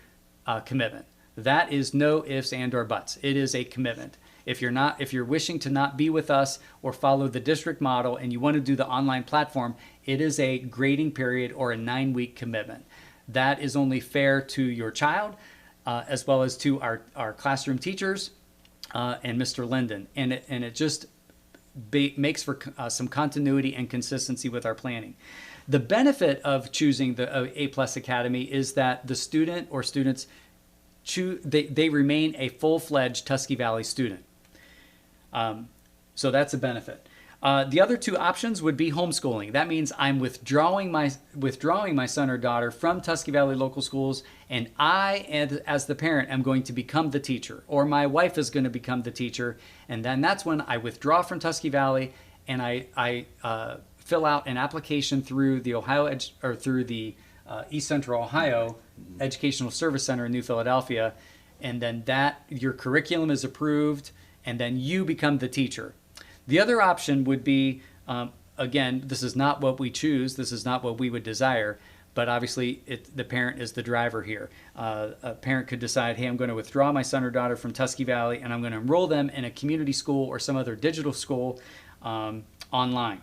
commitment. That is no ifs and or buts. It is a commitment. If you're wishing to not be with us or follow the district model and you want to do the online platform, it is a grading period or a 9-week commitment. That is only fair to your child, as well as to our classroom teachers and Mr. Linden. And it just makes for some continuity and consistency with our planning. The benefit of choosing the A+ Academy is that the student or students they remain a full-fledged Tusky Valley student. So that's a benefit. The other two options would be homeschooling. That means I'm withdrawing my son or daughter from Tusky Valley Local Schools, and as the parent, am going to become the teacher, or my wife is going to become the teacher, and then that's when I withdraw from Tusky Valley and I fill out an application through the East Central Ohio Educational Service Center in New Philadelphia, and then your curriculum is approved, and then you become the teacher. The other option would be, again, this is not what we choose, this is not what we would desire, but obviously the parent is the driver here. A parent could decide, hey, I'm going to withdraw my son or daughter from Tusky Valley, and I'm going to enroll them in a community school or some other digital school online.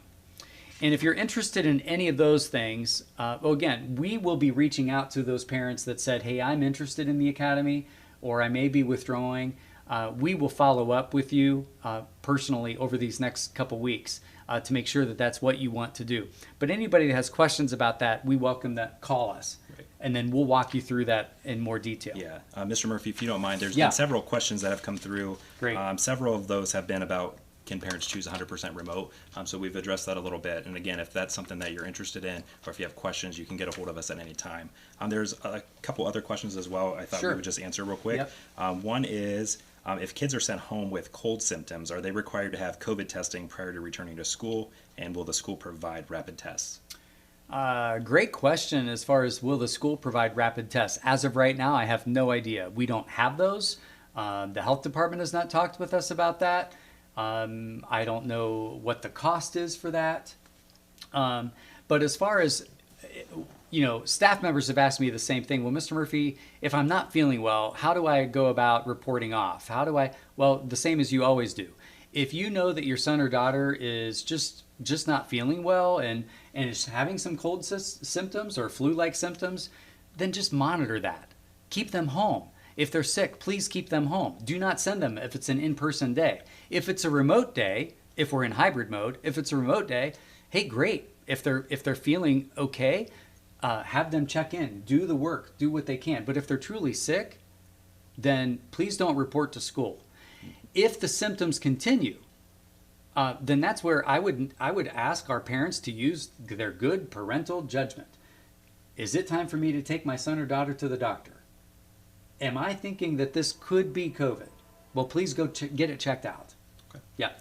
And if you're interested in any of those things, well, again, we will be reaching out to those parents that said, hey, I'm interested in the academy, or I may be withdrawing. We will follow up with you personally over these next couple weeks to make sure that that's what you want to do. But anybody that has questions about that, we welcome that. Call us. Right. And then we'll walk you through that in more detail. Yeah. Mr. Murphy, if you don't mind, there's been several questions that have come through. Great. Several of those have been about, can parents choose 100% remote? So we've addressed that a little bit. And again, if that's something that you're interested in, or if you have questions, you can get a hold of us at any time. There's a couple other questions as well I thought we would just answer real quick. Yep. One is, if kids are sent home with cold symptoms, are they required to have COVID testing prior to returning to school? And will the school provide rapid tests? Great question as far as will the school provide rapid tests. As of right now, I have no idea. We don't have those. The health department has not talked with us about that. I don't know what the cost is for that. But as far as, staff members have asked me the same thing. Well, Mr. Murphy, if I'm not feeling well, how do I go about reporting off? Well, the same as you always do. If you know that your son or daughter is just not feeling well and is having some cold symptoms or flu-like symptoms, then just monitor that. Keep them home. If they're sick, please keep them home. Do not send them if it's an in-person day. If it's a remote day, if we're in hybrid mode, if it's a remote day, hey, great. If they're feeling okay, have them check in, do the work, do what they can. But if they're truly sick, then please don't report to school. If the symptoms continue, then that's where I would ask our parents to use their good parental judgment. Is it time for me to take my son or daughter to the doctor? Am I thinking that this could be COVID? Well, please go get it checked out. Okay. Yeah.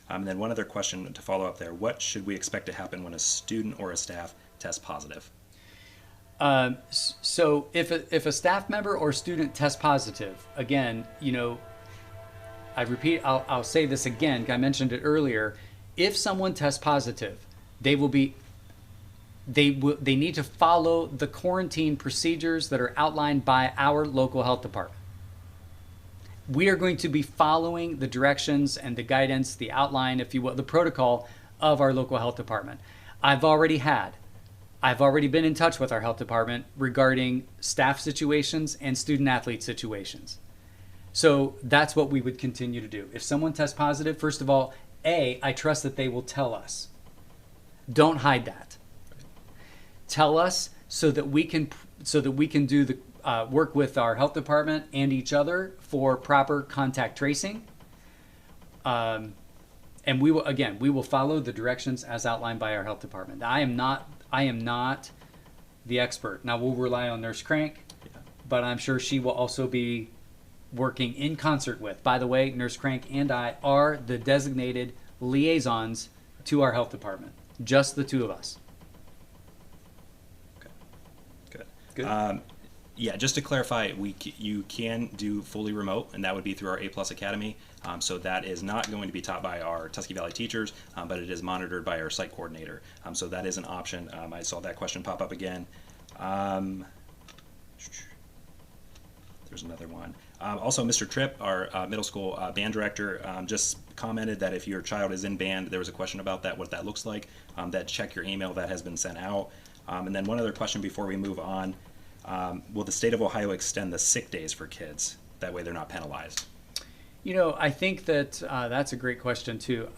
And then one other question to follow up there. What should we expect to happen when a student or a staff tests positive? So if a staff member or student tests positive, again, I'll say this again, I mentioned it earlier. If someone tests positive, they need to follow the quarantine procedures that are outlined by our local health department. We are going to be following the directions and the guidance, the outline, if you will, the protocol of our local health department. I've already been in touch with our health department regarding staff situations and student athlete situations. So that's what we would continue to do. If someone tests positive, first of all, I trust that they will tell us. Don't hide that. Tell us so that we can do the work with our health department and each other for proper contact tracing. And we will follow the directions as outlined by our health department. I am not the expert. Now we'll rely on Nurse Crank, but I'm sure she will also be working in concert with. By the way, Nurse Crank and I are the designated liaisons to our health department. Just the two of us. Okay. Good. Yeah, just to clarify, you can do fully remote, and that would be through our A+ Academy. So that is not going to be taught by our Tusky Valley teachers, but it is monitored by our site coordinator. So that is an option. I saw that question pop up again. There's another one. Also, Mr. Tripp, our middle school band director, just commented that if your child is in band, there was a question about that, what that looks like, that check your email that has been sent out. And then one other question before we move on. Will the state of Ohio extend the sick days for kids? That way they're not penalized. I think that that's a great question too.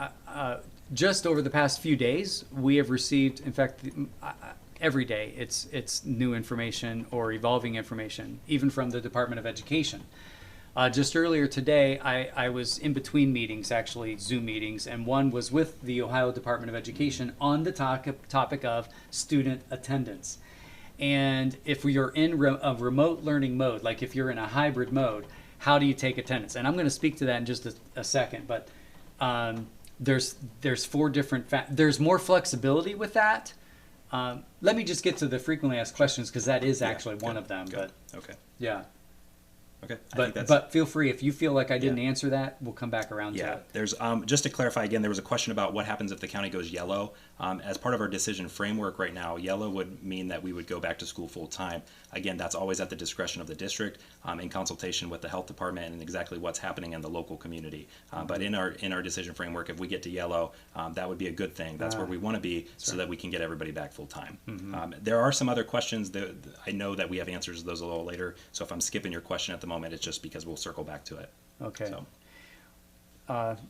Just over the past few days, we have received, in fact, every day it's new information or evolving information, even from the Department of Education. Just earlier today, I was in between meetings, actually Zoom meetings, and one was with the Ohio Department of Education on the topic of student attendance. And if you're in a remote learning mode, like if you're in a hybrid mode, how do you take attendance? And I'm going to speak to that in just a second, but there's four different there's more flexibility with that. Let me just get to the frequently asked questions, because that is actually one of them. Good. But okay. Yeah. Okay. But feel free, if you feel like I didn't answer that, we'll come back around to it. There's just to clarify again, there was a question about what happens if the county goes yellow. As part of our decision framework right now, yellow would mean that we would go back to school full time. Again, that's always at the discretion of the district, in consultation with the health department and exactly what's happening in the local community. But in our decision framework, if we get to yellow, that would be a good thing. That's where we want to be, so that we can get everybody back full time. There are some other questions that I know that we have answers to those a little later. So if I'm skipping your question at the moment, it's just because we'll circle back to it. Okay. So.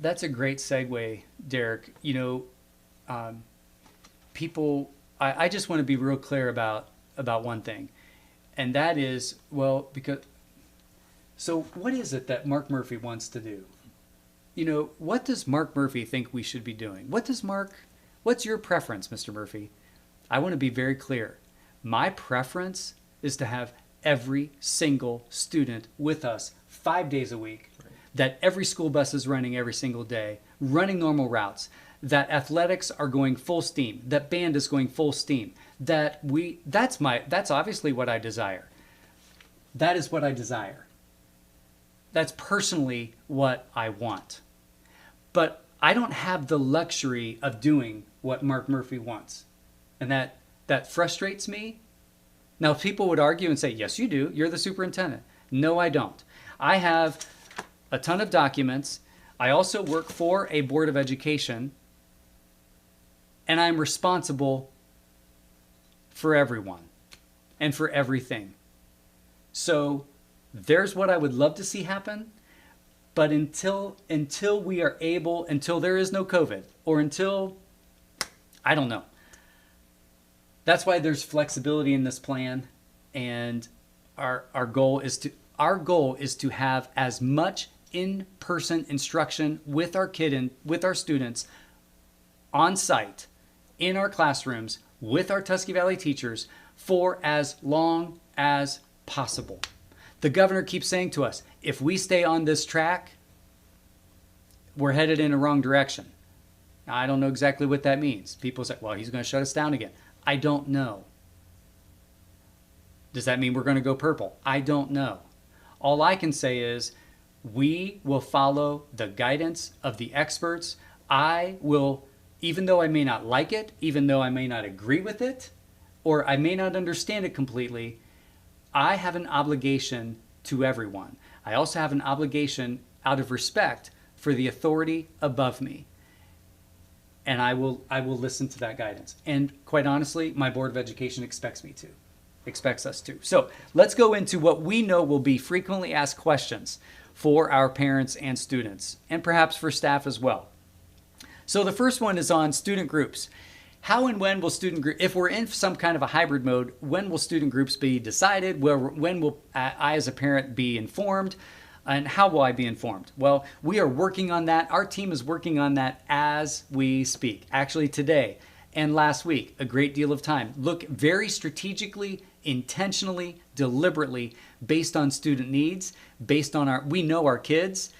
That's a great segue, Derek. People, I just want to be real clear about one thing, and that is, so what is it that Mark Murphy wants to do? What does Mark Murphy think we should be doing? What's your preference, Mr. Murphy? I want to be very clear. My preference is to have every single student with us 5 days a week, that every school bus is running every single day, running normal routes, that athletics are going full steam, that band is going full steam, that's obviously what I desire. That is what I desire. That's personally what I want. But I don't have the luxury of doing what Mark Murphy wants. And that frustrates me. Now, people would argue and say, yes, you do. You're the superintendent. No, I don't. I have a ton of documents. I also work for a board of education, and I'm responsible for everyone and for everything. So there's what I would love to see happen. But until we are able, until there is no COVID, or until, I don't know. That's why there's flexibility in this plan, and our goal is to have as much in-person instruction with our with our students on site in our classrooms with our Tusky Valley teachers for as long as possible. The governor keeps saying to us, if we stay on this track, we're headed in a wrong direction. Now, I don't know exactly what that means. People say, well, he's going to shut us down again. I don't know. Does that mean we're going to go purple? I don't know. All I can say is we will follow the guidance of the experts. I will, even though I may not like it, even though I may not agree with it, or I may not understand it completely, I have an obligation to everyone. I also have an obligation out of respect for the authority above me. And I will listen to that guidance. And quite honestly, my Board of Education expects us to. So let's go into what we know will be frequently asked questions for our parents and students, and perhaps for staff as well. So the first one is on student groups. How and when will student groups, if we're in some kind of a hybrid mode, when will student groups be decided? When will I as a parent be informed? And how will I be informed? Well, we are working on that. Our team is working on that as we speak. Actually today and last week, a great deal of time. Look very strategically, intentionally, deliberately, based on student needs, based on we know our kids,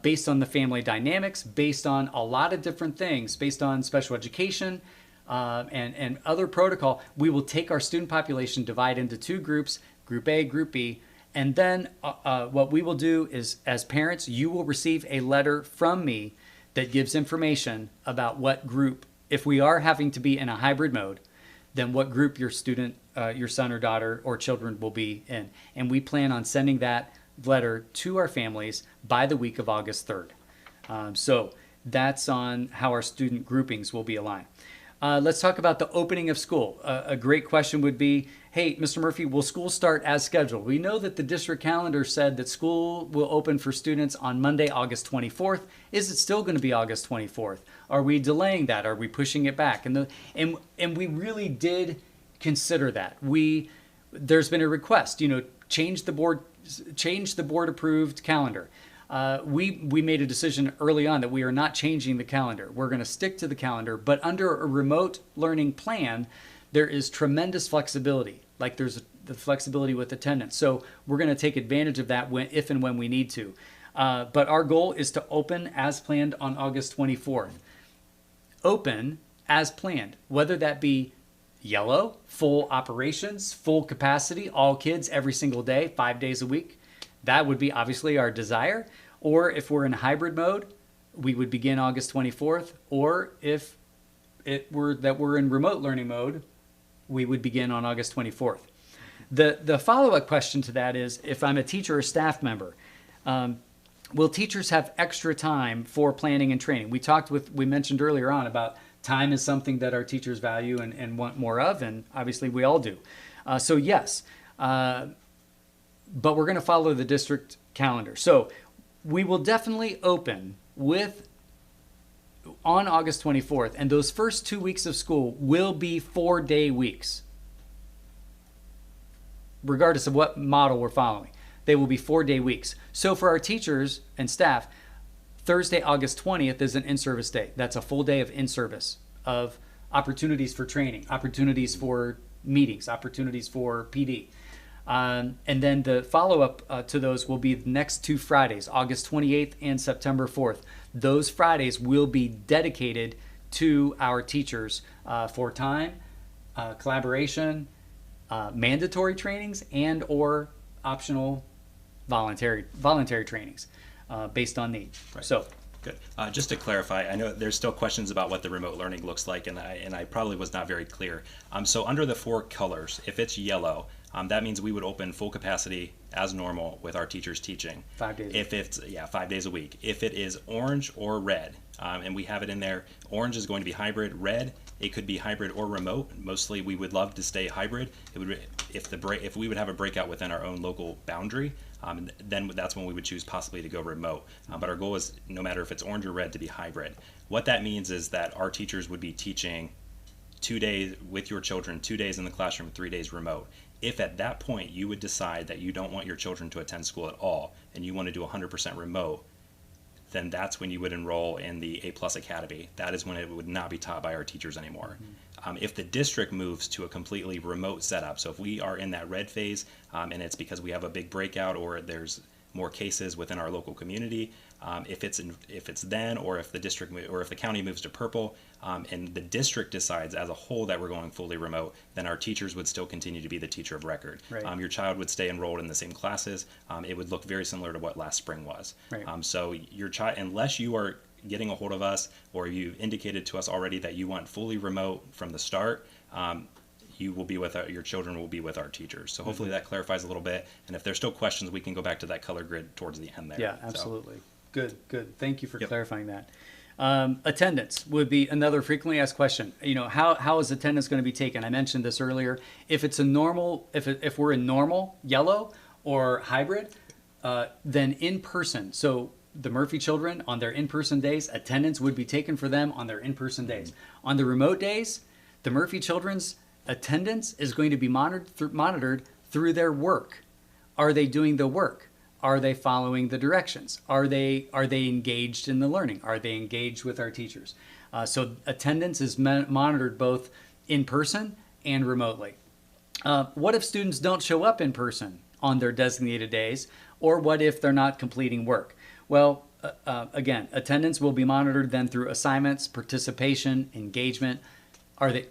based on the family dynamics, based on a lot of different things, based on special education, and other protocol. We will take our student population, divide into two groups, Group A, Group B, and then what we will do is, as parents, you will receive a letter from me that gives information about what group, if we are having to be in a hybrid mode, then what group your student, your son or daughter or children will be in. And we plan on sending that letter to our families by the week of August 3rd. So that's on how our student groupings will be aligned. Let's talk about the opening of school. A great question would be, hey, Mr. Murphy, will school start as scheduled? We know that the district calendar said that school will open for students on Monday, August 24th. Is it still going to be August 24th? Are we delaying that? Are we pushing it back? And we really did consider that. There's been a request, change the board approved calendar. We made a decision early on that we are not changing the calendar. We're going to stick to the calendar, but under a remote learning plan, there is tremendous flexibility. Like there's the flexibility with attendance. So we're going to take advantage of that if and when we need to. But our goal is to open as planned on August 24th. Open as planned, whether that be yellow, full operations, full capacity, all kids every single day, 5 days a week. That would be obviously our desire. Or if we're in hybrid mode, we would begin August 24th. Or if we're in remote learning mode, we would begin on August 24th. The follow-up question to that is, if I'm a teacher or staff member, will teachers have extra time for planning and training? We mentioned earlier on about time is something that our teachers value and want more of, and obviously we all do. So yes, but we're going to follow the district calendar. So we will definitely open on August 24th, and those first 2 weeks of school will be 4-day weeks. Regardless of what model we're following, they will be 4-day weeks. So for our teachers and staff, Thursday, August 20th is an in-service day. That's a full day of in-service, of opportunities for training, opportunities for meetings, opportunities for PD. And then the follow-up to those will be the next 2 Fridays, August 28th and September 4th. Those Fridays will be dedicated to our teachers for time, collaboration, mandatory trainings, and or optional voluntary trainings based on need. Right. So. Good. Just to clarify, I know there's still questions about what the remote learning looks like, and I probably was not very clear. So under the 4 colors, if it's yellow, that means we would open full capacity as normal with our teachers teaching. 5 days. If it's 5 days a week. If it is orange or red, and we have it in there, orange is going to be hybrid. Red, it could be hybrid or remote. Mostly, we would love to stay hybrid. It would if we would have a breakout within our own local boundary. Then that's when we would choose possibly to go remote. But our goal is, no matter if it's orange or red, to be hybrid. What that means is that our teachers would be teaching 2 days with your children, 2 days in the classroom, 3 days remote. If at that point you would decide that you don't want your children to attend school at all and you want to do 100% remote, then that's when you would enroll in the A+ Academy. That is when it would not be taught by our teachers anymore. If the district moves to a completely remote setup, so if we are in that red phase and it's because we have a big breakout or there's more cases within our local community, if it's then, or if the district or if the county moves to purple and the district decides as a whole that we're going fully remote, then our teachers would still continue to be the teacher of record. Right. Your child would stay enrolled in the same classes. It would look very similar to what last spring was. Right. So your child, unless you are getting a hold of us or you indicated to us already that you want fully remote from the start, you will be with your children will be with our teachers. So hopefully that clarifies a little bit. And if there's still questions, we can go back to that color grid towards the end there. Yeah, absolutely. So. Good. Thank you for Yep. clarifying that. Attendance would be another frequently asked question. How is attendance going to be taken? I mentioned this earlier. If it's a normal, if we're in normal, yellow, or hybrid, then in person. So the Murphy children on their in-person days, attendance would be taken for them on their in-person days. On the remote days, the Murphy children's attendance is going to be monitored through their work. Are they doing the work? Are they following the directions? Are they engaged in the learning? Are they engaged with our teachers? So attendance is monitored both in person and remotely. What if students don't show up in person on their designated days? Or what if they're not completing work? Well, again, attendance will be monitored then through assignments, participation, engagement.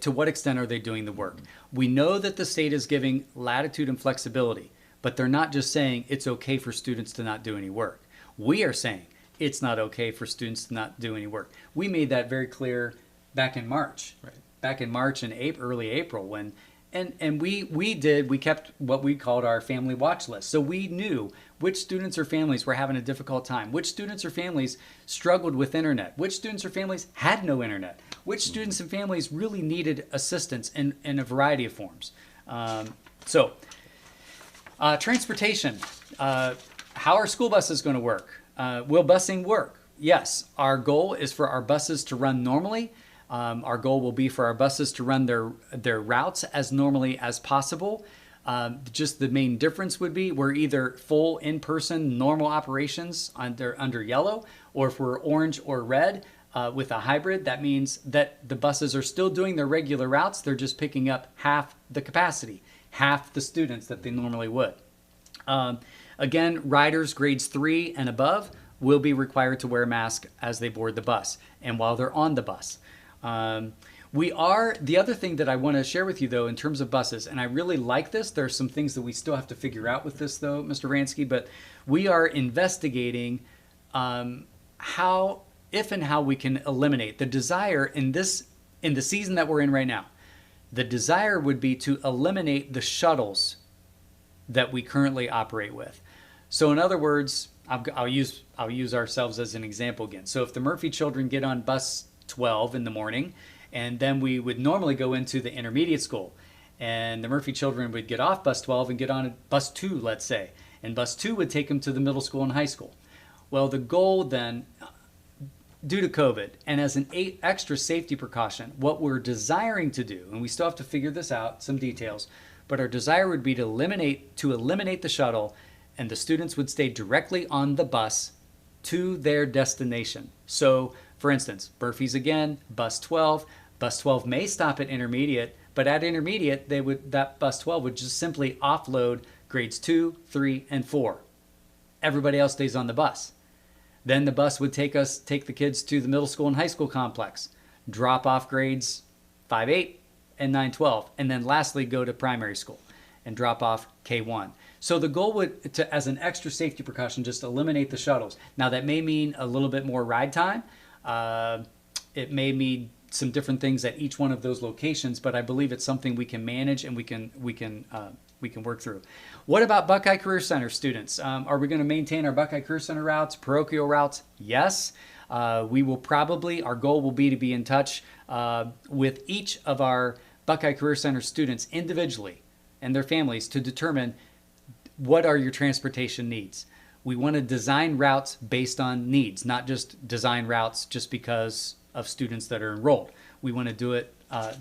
To what extent are they doing the work? We know that the state is giving latitude and flexibility, but they're not just saying it's okay for students to not do any work. We are saying it's not okay for students to not do any work. We made that very clear back in March. Right. Back in March and early April we kept what we called our family watch list. So we knew which students or families were having a difficult time, which students or families struggled with internet, which students or families had no internet, which students and families really needed assistance in a variety of forms. Transportation. How are school buses going to work? Will busing work? Yes. Our goal is for our buses to run normally. Our goal will be for our buses to run their routes as normally as possible. Just the main difference would be we're either full in-person normal operations under yellow, or if we're orange or red with a hybrid, that means that the buses are still doing their regular routes. They're just picking up half the capacity, half the students that they normally would. Again, riders grades 3 and above will be required to wear a mask as they board the bus and while they're on the bus. The other thing that I want to share with you, though, in terms of buses, and I really like this, there's some things that we still have to figure out with this, though, Mr. Varansky, but we are investigating how we can eliminate the desire in this in the season that we're in right now, the desire would be to eliminate the shuttles that we currently operate with. So in other words, I'll use ourselves as an example again. So if the Murphy children get on bus 12 in the morning, and then we would normally go into the intermediate school, and the Murphy children would get off bus 12 and get on bus 2, let's say, and bus 2 would take them to the middle school and high school. Well, the goal then, due to COVID, and as an extra safety precaution, what we're desiring to do, and we still have to figure this out, some details, but our desire would be to eliminate the shuttle, and the students would stay directly on the bus to their destination. So, for instance, Murphy's again, bus 12. Bus 12 may stop at intermediate, but at intermediate, that bus 12 would just simply offload grades 2, 3, and 4. Everybody else stays on the bus. Then the bus would take the kids to the middle school and high school complex, drop off grades 5, 8, and 9, 12, and then lastly go to primary school and drop off K1. So the goal would, as an extra safety precaution, just eliminate the shuttles. Now that may mean a little bit more ride time. It may mean some different things at each one of those locations, but I believe it's something we can manage and we can work through. What about Buckeye Career Center students? Are we going to maintain our Buckeye Career Center routes, parochial routes? Yes. We will probably, our goal will be to be in touch with each of our Buckeye Career Center students individually and their families to determine what are your transportation needs. We want to design routes based on needs, not just design routes just because of students that are enrolled. We want to do it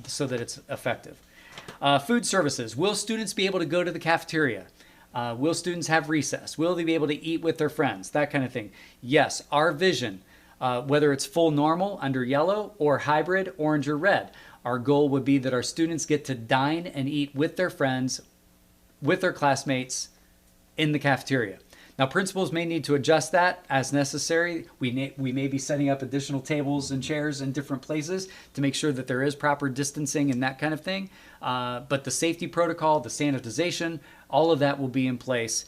so that it's effective. Food services. Will students be able to go to the cafeteria? Will students have recess? Will they be able to eat with their friends? That kind of thing. Yes, our vision, whether it's full normal under yellow or hybrid, orange or red, our goal would be that our students get to dine and eat with their friends, with their classmates in the cafeteria. Now, principals may need to adjust that as necessary. We may be setting up additional tables and chairs in different places to make sure that there is proper distancing and that kind of thing. But the safety protocol, the sanitization, all of that will be in place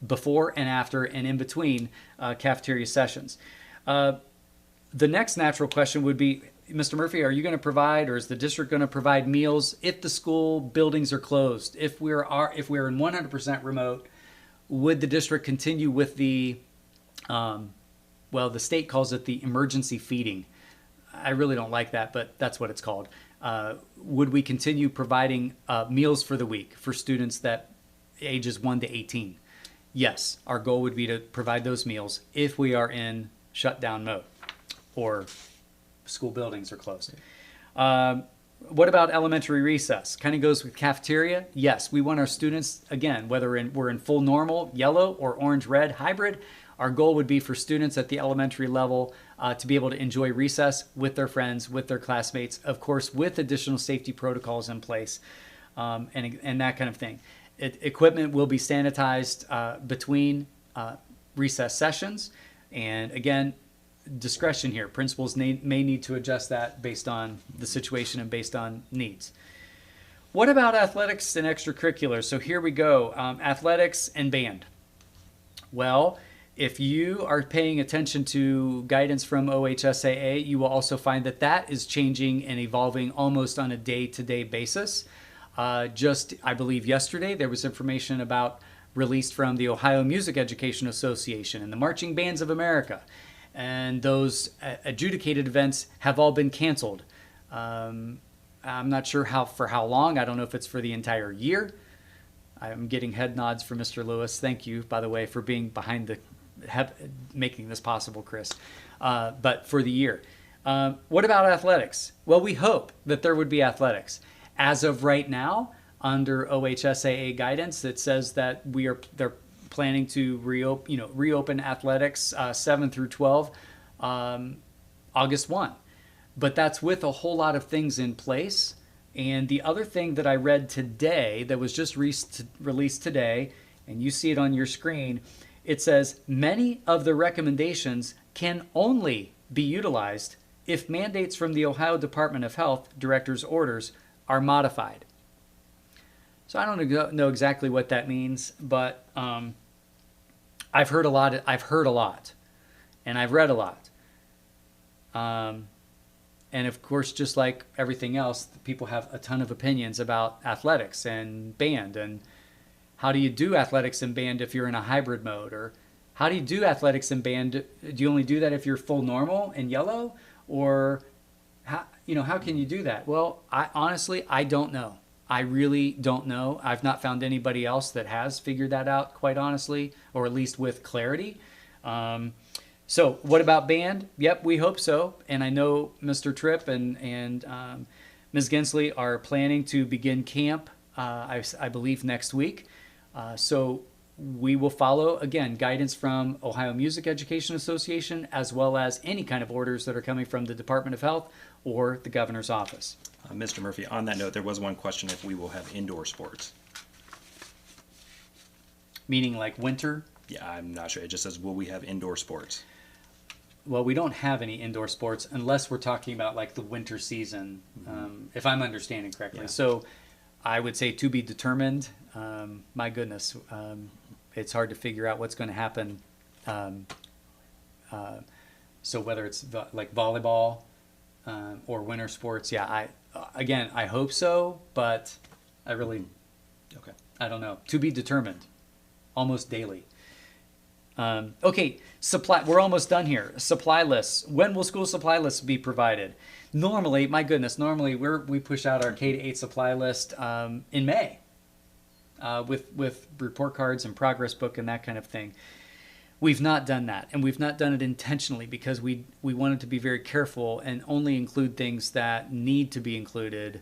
before and after and in between cafeteria sessions. The next natural question would be, Mr. Murphy, are you going to provide, or is the district going to provide meals if the school buildings are closed? If we're in 100% remote, would the district continue with the, the state calls it the emergency feeding. I really don't like that, but that's what it's called. Would we continue providing meals for the week for students that ages 1 to 18? Yes, our goal would be to provide those meals if we are in shutdown mode or school buildings are closed. What about elementary recess? Kind of goes with cafeteria. Yes, we want our students, again, whether we're in full normal, yellow, or orange-red hybrid, our goal would be for students at the elementary level to be able to enjoy recess with their friends, with their classmates, of course, with additional safety protocols in place and that kind of thing. Equipment will be sanitized between recess sessions. And again, discretion here. Principals may need to adjust that based on the situation and based on needs. What about athletics and extracurriculars? So here we go. Athletics and band. Well, if you are paying attention to guidance from OHSAA, you will also find that that is changing and evolving almost on a day-to-day basis. Just, I believe yesterday, there was information released from the Ohio Music Education Association and the Marching Bands of America. And those adjudicated events have all been canceled. I'm not sure for how long. I don't know if it's for the entire year. I'm getting head nods from Mr. Lewis. Thank you, by the way, for being behind making this possible, Chris. But for the year. What about athletics? Well, we hope that there would be athletics. As of right now, under OHSAA guidance, it says that they're planning to reopen athletics 7 through 12 August 1. But that's with a whole lot of things in place. And the other thing that I read today that was just released today, and you see it on your screen, it says many of the recommendations can only be utilized if mandates from the Ohio Department of Health director's orders are modified. So I don't know exactly what that means, but I've heard a lot, and I've read a lot. And of course, just like everything else, people have a ton of opinions about athletics and band. And how do you do athletics and band if you're in a hybrid mode? Or how do you do athletics and band? Do you only do that if you're full normal and yellow? Or how can you do that? Well, I don't know. I really don't know. I've not found anybody else that has figured that out, quite honestly, or at least with clarity. So what about band? Yep, we hope so. And I know Mr. Tripp and Ms. Gensley are planning to begin camp, I believe, next week. So we will follow, again, guidance from Ohio Music Education Association, as well as any kind of orders that are coming from the Department of Health or the governor's office. Mr. Murphy, on that note, there was one question if we will have indoor sports. Meaning like winter? Yeah, I'm not sure. It just says, will we have indoor sports? Well, we don't have any indoor sports unless we're talking about like the winter season, if I'm understanding correctly. Yeah. So I would say to be determined. My goodness, it's hard to figure out what's going to happen. So whether it's like volleyball or winter sports, yeah, I hope so, but I really, Okay. I don't know. To be determined, almost daily. Okay, supply. We're almost done here. Supply lists. When will school supply lists be provided? Normally, my goodness, we push out our K-8 supply list in May with report cards and progress book and that kind of thing. We've not done that, and we've not done it intentionally because we wanted to be very careful and only include things that need to be included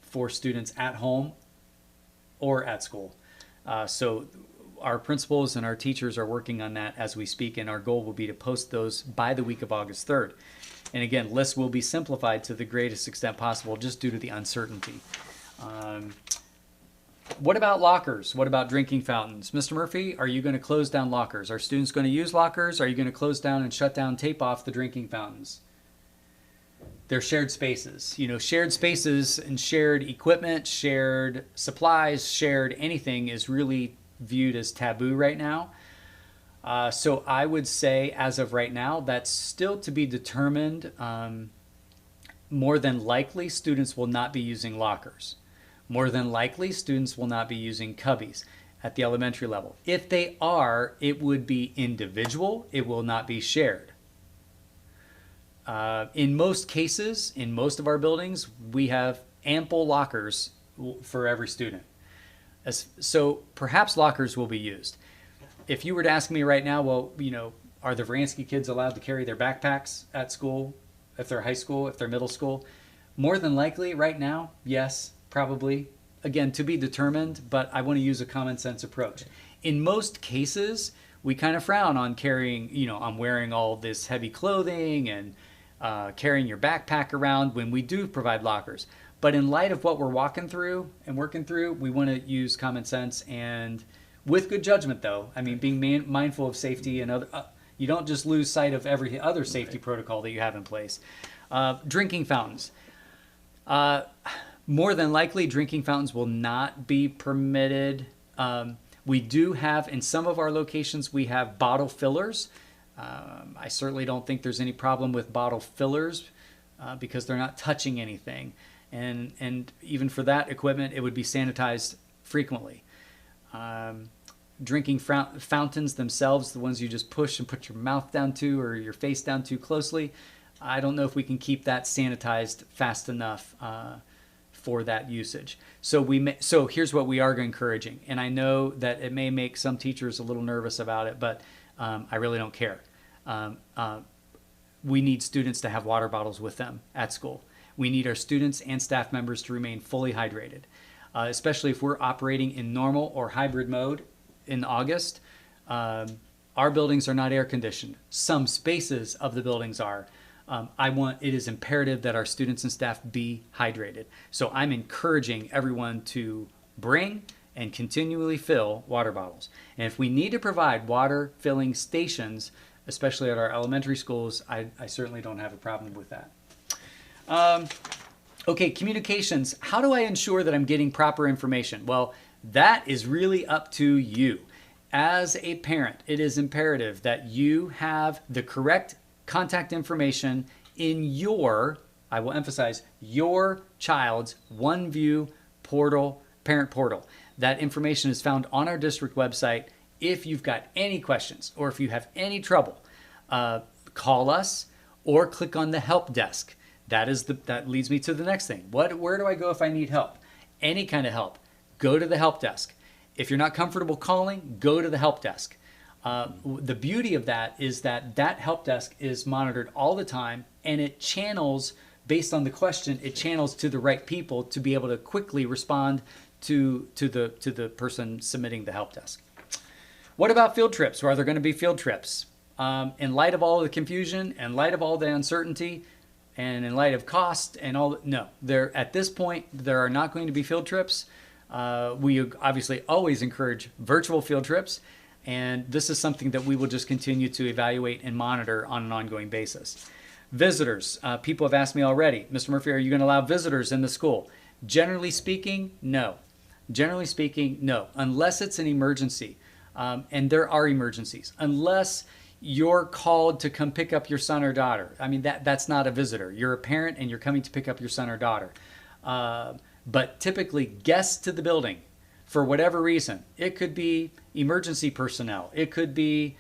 for students at home or at school. So our principals and our teachers are working on that as we speak, and our goal will be to post those by the week of August 3rd. And again, lists will be simplified to the greatest extent possible just due to the uncertainty. What about lockers? What about drinking fountains? Mr. Murphy, are you going to close down lockers? Are students going to use lockers? Are you going to close down and shut down, tape off the drinking fountains? They're shared spaces. Shared spaces and shared equipment, shared supplies, shared anything is really viewed as taboo right now. So I would say as of right now, that's still to be determined. More than likely, students will not be using lockers. More than likely, students will not be using cubbies at the elementary level. If they are, it would be individual. It will not be shared. In most cases, in most of our buildings, we have ample lockers for every student. So perhaps lockers will be used. If you were to ask me right now, well, are the Varansky kids allowed to carry their backpacks at school, if they're high school, if they're middle school? More than likely right now, yes, probably. Again, to be determined, but I want to use a common sense approach. In most cases, we kind of frown on carrying, on wearing all this heavy clothing and carrying your backpack around when we do provide lockers. But in light of what we're walking through and working through, we want to use common sense and with good judgment, though. I mean, being mindful of safety and other, you don't just lose sight of every other safety protocol that you have in place. Drinking fountains. More than likely, drinking fountains will not be permitted. We do have, in some of our locations, we have bottle fillers. I certainly don't think there's any problem with bottle fillers because they're not touching anything. And even for that equipment, it would be sanitized frequently. Drinking fountains themselves, the ones you just push and put your mouth down to or your face down to closely, I don't know if we can keep that sanitized fast enough for that usage. So here's what we are encouraging, and I know that it may make some teachers a little nervous about it, but I really don't care. We need students to have water bottles with them at school. We need our students and staff members to remain fully hydrated, especially if we're operating in normal or hybrid mode in August. Our buildings are not air conditioned. Some spaces of the buildings are. It is imperative that our students and staff be hydrated. So I'm encouraging everyone to bring and continually fill water bottles. And if we need to provide water filling stations, especially at our elementary schools, I certainly don't have a problem with that. Okay, communications. How do I ensure that I'm getting proper information? Well, that is really up to you. As a parent, it is imperative that you have the correct contact information in your, I will emphasize, your child's OneView portal, parent portal. That information is found on our district website. If you've got any questions or if you have any trouble, call us or click on the help desk. That leads me to the next thing. Where do I go if I need help? Any kind of help, go to the help desk. If you're not comfortable calling, go to the help desk. The beauty of that is that help desk is monitored all the time, and it channels, based on the question, it channels to the right people to be able to quickly respond to the person submitting the help desk. What about field trips? Are there going to be field trips? In light of all the confusion, in light of all the uncertainty, and in light of cost and all, no, at this point, there are not going to be field trips. We obviously always encourage virtual field trips, and this is something that we will just continue to evaluate and monitor on an ongoing basis. Visitors, people have asked me already, Mr. Murphy, are you going to allow visitors in the school? Generally speaking, no. Generally speaking, no, unless it's an emergency, and there are emergencies, unless you're called to come pick up your son or daughter. I mean, that's not a visitor. You're a parent and you're coming to pick up your son or daughter. But typically guests to the building, for whatever reason, it could be emergency personnel. It could be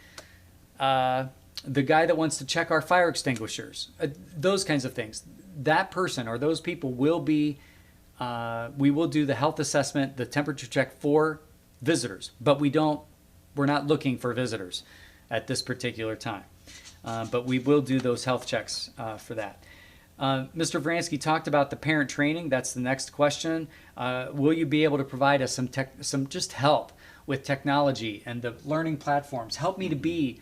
the guy that wants to check our fire extinguishers, those kinds of things. That person or those people will be, we will do the health assessment, the temperature check for visitors, but we're not looking for visitors at this particular time. But we will do those health checks for that. Mr. Varansky talked about the parent training. That's the next question. Will you be able to provide us some just help with technology and the learning platforms? Help me to be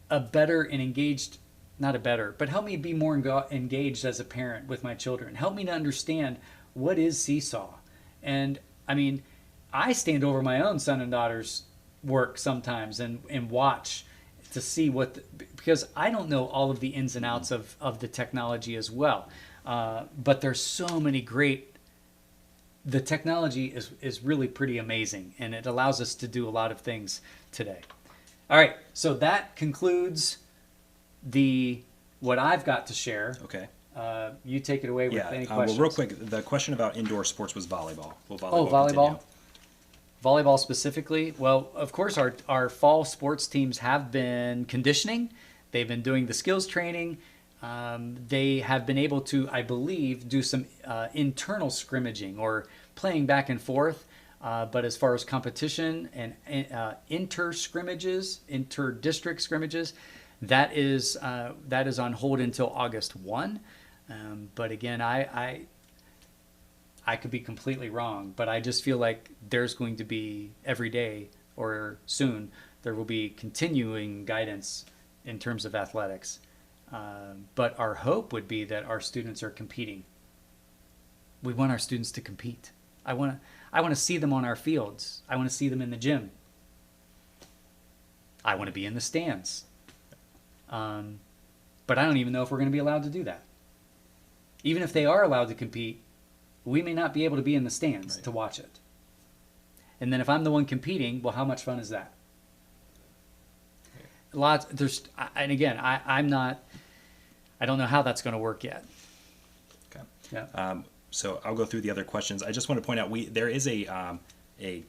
a better and engaged, not a better, but help me be more engaged as a parent with my children. Help me to understand what is Seesaw. And I mean, I stand over my own son and daughter's work sometimes and watch to see because I don't know all of the ins and outs of the technology as well. But there's so many the technology is really pretty amazing, and it allows us to do a lot of things today. All right, so that concludes what I've got to share. Okay. You take it away with any questions. Well, real quick, the question about indoor sports was volleyball. Will volleyball. Continue? Volleyball specifically, well, of course, our fall sports teams have been conditioning. They've been doing the skills training. They have been able to, I believe, do some internal scrimmaging or playing back and forth. But as far as competition and inter-district scrimmages, that is on hold until August 1. But again, I could be completely wrong, but I just feel like there's going to be every day or soon there will be continuing guidance in terms of athletics. But our hope would be that our students are competing. We want our students to compete. I want to see them on our fields. I want to see them in the gym. I want to be in the stands. But I don't even know if we're going to be allowed to do that. Even if they are allowed to compete, we may not be able to be in the stands to watch it. And then if I'm the one competing, well, how much fun is that? And again, I don't know how that's going to work yet. Okay. Yeah. So I'll go through the other questions. I just want to point out there is a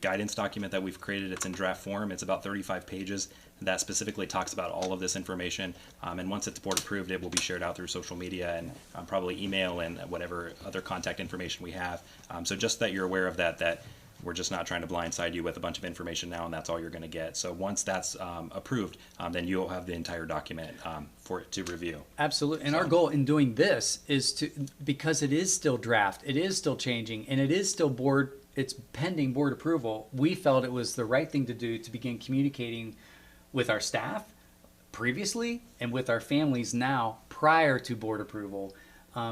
guidance document that we've created. It's in draft form. It's about 35 pages that specifically talks about all of this information. And once it's board approved, it will be shared out through social media and probably email and whatever other contact information we have. So just that you're aware of that we're just not trying to blindside you with a bunch of information now and that's all you're going to get. So once that's approved, then you'll have the entire document for it to review. Absolutely. And our goal in doing this is because it is still draft, it is still changing, and it is still it's pending board approval, we felt it was the right thing to do to begin communicating with our staff previously and with our families now prior to board approval,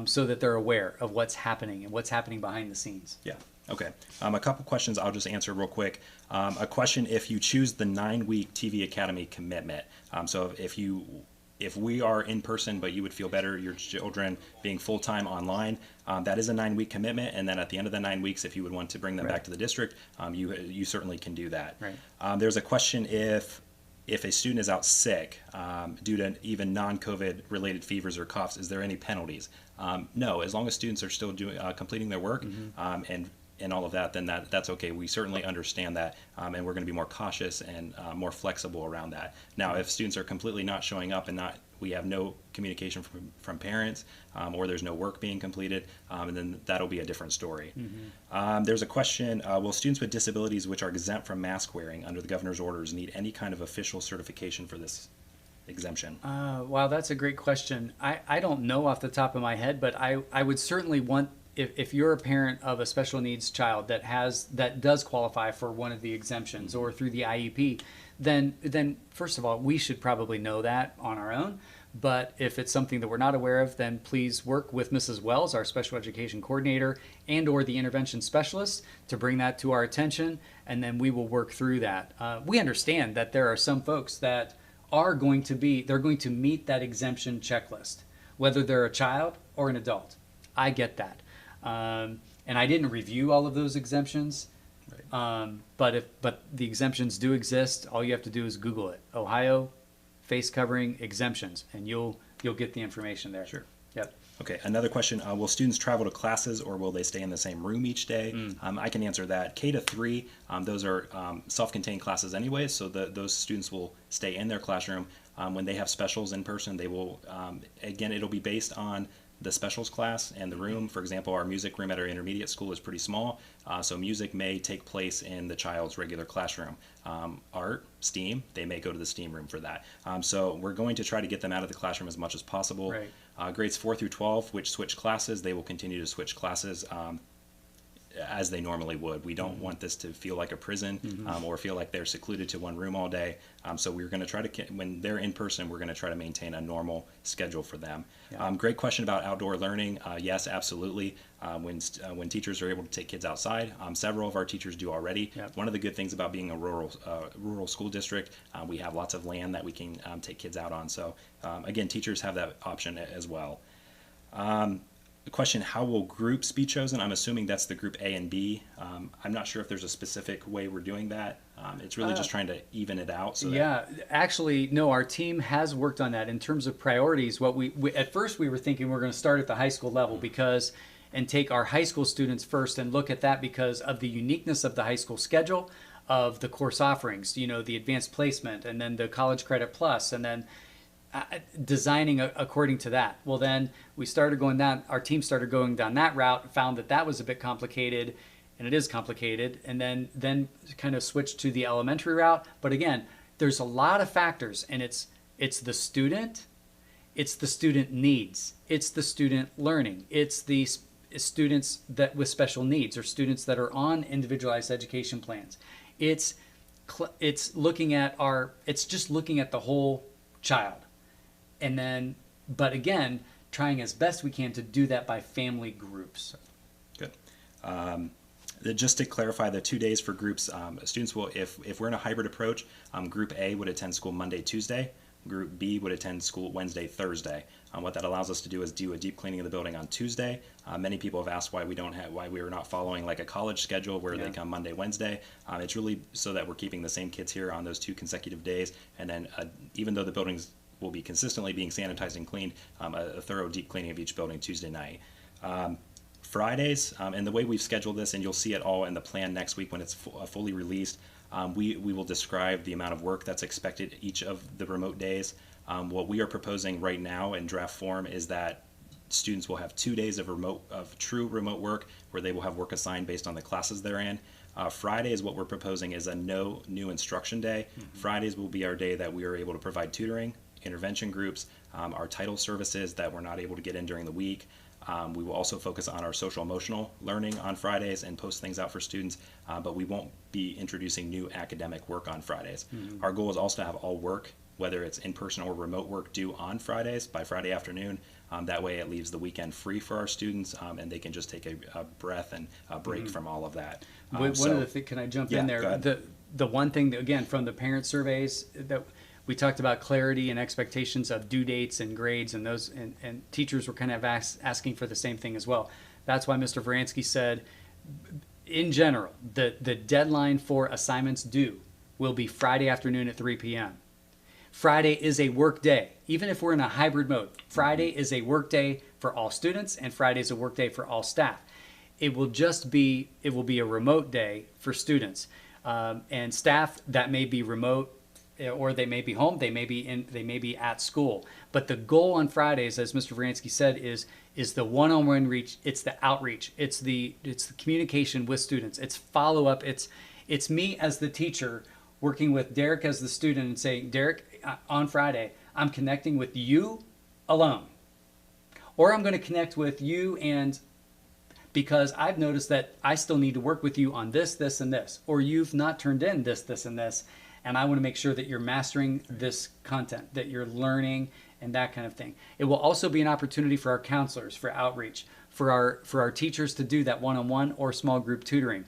so that they're aware of what's happening and what's happening behind the scenes. Yeah. Okay. A couple questions I'll just answer real quick. A question: if you choose the 9-week TV Academy commitment, so if we are in person, but you would feel better your children being full-time online, that is a 9-week commitment. And then at the end of the 9 weeks, if you would want to bring them back to the district, you certainly can do that. Right. There's a question if if a student is out sick due to even non-COVID related fevers or coughs, is there any penalties? No, as long as students are still doing completing their work and all of that, then that's okay. We certainly understand that, and we're going to be more cautious and more flexible around that. Now, if students are completely not showing up and we have no communication from parents, or there's no work being completed, and then that'll be a different story. There's a question, will students with disabilities which are exempt from mask wearing under the governor's orders need any kind of official certification for this exemption? Wow, that's a great question. I don't know off the top of my head, but I would certainly want, if you're a parent of a special needs child that does qualify for one of the exemptions or through the IEP, then first of all, we should probably know that on our own. But if it's something that we're not aware of, then please work with Mrs. Wells, our special education coordinator, and or the intervention specialist to bring that to our attention, and then we will work through that. We understand that there are some folks that they're going to meet that exemption checklist, whether they're a child or an adult. I get that. And I didn't review all of those exemptions. Right. But the exemptions do exist. All you have to do is Google it. Ohio face covering exemptions, and you'll get the information there. Sure. Yep. Okay, another question. Will students travel to classes, or will they stay in the same room each day? I can answer that. K to 3, those are self-contained classes anyway, so those students will stay in their classroom. When they have specials in person, they will, again, it'll be based on the specials class and the room. For example, our music room at our intermediate school is pretty small, so music may take place in the child's regular classroom. Art, STEAM, they may go to the STEAM room for that. So we're going to try to get them out of the classroom as much as possible. Right. Grades 4 through 12, which switch classes, they will continue to switch classes as they normally would. We don't want this to feel like a prison or feel like they're secluded to one room all day. So we're going to try to, when they're in person, we're going to try to maintain a normal schedule for them. Yeah. Great question about outdoor learning. Yes, absolutely. When teachers are able to take kids outside, several of our teachers do already. Yep. One of the good things about being a rural school district, we have lots of land that we can take kids out on. So again, teachers have that option as well. The question, how will groups be chosen? I'm assuming that's the group A and B. I'm not sure if there's a specific way we're doing that. It's really just trying to even it out. So actually, no, our team has worked on that in terms of priorities. What we at first we were thinking we're going to start at the high school level and take our high school students first and look at that because of the uniqueness of the high school schedule, of the course offerings, the advanced placement, and then the college credit plus, and then designing according to that. Well, then our team started going down that route, found that was a bit complicated, and it is complicated, and then kind of switched to the elementary route. But again, there's a lot of factors, and it's the student, it's the student needs, it's the student learning, it's the students that with special needs or students that are on individualized education plans. It's looking at the whole child. And then, but again, trying as best we can to do that by family groups. Good. Just to clarify, the 2 days for groups, students will, if we're in a hybrid approach, Group A would attend school Monday, Tuesday. Group B would attend school Wednesday, Thursday. What that allows us to do is do a deep cleaning of the building on Tuesday. Many people have asked why we were not following like a college schedule where they come Monday, Wednesday. It's really so that we're keeping the same kids here on those 2 consecutive days. And then even though the buildings will be consistently being sanitized and cleaned, a thorough deep cleaning of each building Tuesday night. Fridays, and the way we've scheduled this, and you'll see it all in the plan next week when it's fully released, we will describe the amount of work that's expected each of the remote days. What we are proposing right now in draft form is that students will have 2 days of true remote work where they will have work assigned based on the classes they're in. Friday is what we're proposing is a no new instruction day. Fridays will be our day that we are able to provide tutoring, intervention groups, our title services that we're not able to get in during the week. We will also focus on our social emotional learning on Fridays and post things out for students, but we won't be introducing new academic work on Fridays. Our goal is also to have all work, whether it's in-person or remote work, due on Fridays by Friday afternoon. That way it leaves the weekend free for our students, and they can just take a breath and a break from all of that. One of the things, can I jump in there? Go ahead. The one thing, again, from the parent surveys that we talked about, clarity and expectations of due dates and grades, and those, and teachers were kind of asking for the same thing as well. That's why Mr. Varansky said, in general, the deadline for assignments due will be Friday afternoon at 3 p.m. Friday is a work day. Even if we're in a hybrid mode, Friday is a work day for all students and Friday is a work day for all staff. It will be a remote day for students and staff that may be remote, or they may be home, they may be at school. But the goal on Fridays, as Mr. Varansky said, is the one-on-one reach. It's the outreach. It's the communication with students. It's follow-up. It's me as the teacher working with Derek as the student and saying, Derek, on Friday, I'm connecting with you alone. Or I'm going to connect with you and because I've noticed that I still need to work with you on this, this, and this. Or you've not turned in this, this, and this. And I want to make sure that you're mastering this content, that you're learning and that kind of thing. It will also be an opportunity for our counselors, for outreach, for our teachers to do that one-on-one or small group tutoring.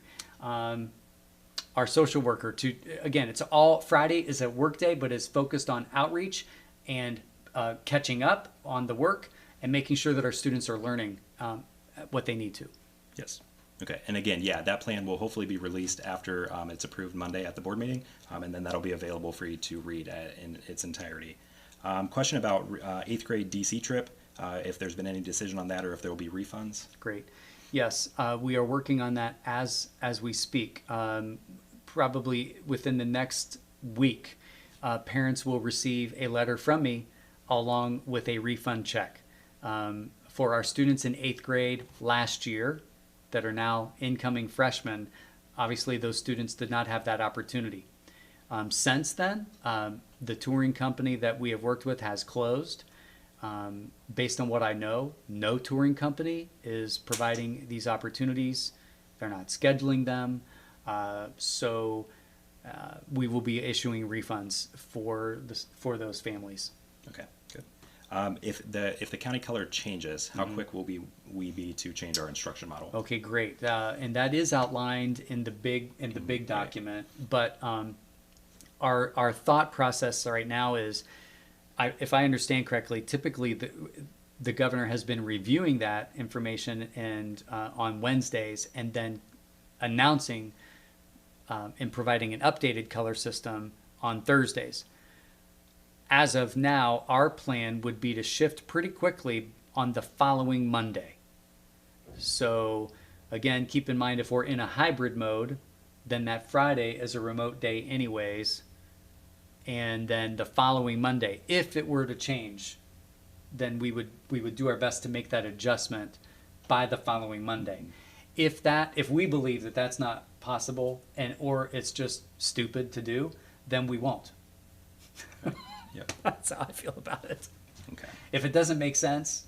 Our social worker to, again, it's all, Friday is a work day, but it's focused on outreach and catching up on the work and making sure that our students are learning what they need to. Yes. Okay. And again, yeah, that plan will hopefully be released after it's approved Monday at the board meeting, and then that'll be available for you to read in its entirety. Question about 8th grade DC trip, if there's been any decision on that or if there will be refunds. Great. Yes, we are working on that as we speak. Probably within the next week, parents will receive a letter from me along with a refund check. For our students in 8th grade last year that are now incoming freshmen, obviously those students did not have that opportunity. Since then, the touring company that we have worked with has closed. Based on what I know, no touring company is providing these opportunities. They're not scheduling them. So we will be issuing refunds for those families. Okay, good. If the county color changes, how quick will we be to change our instruction model? Okay, great. And that is outlined in the big document. But our thought process right now is, if I understand correctly, typically the governor has been reviewing that information and on Wednesdays and then announcing and providing an updated color system on Thursdays. As of now, our plan would be to shift pretty quickly on the following Monday. So again, keep in mind if we're in a hybrid mode, then that Friday is a remote day anyways. And then the following Monday, if it were to change, then we would do our best to make that adjustment by the following Monday. If we believe that that's not possible or it's just stupid to do, then we won't. Yep. That's how I feel about it. Okay. If it doesn't make sense,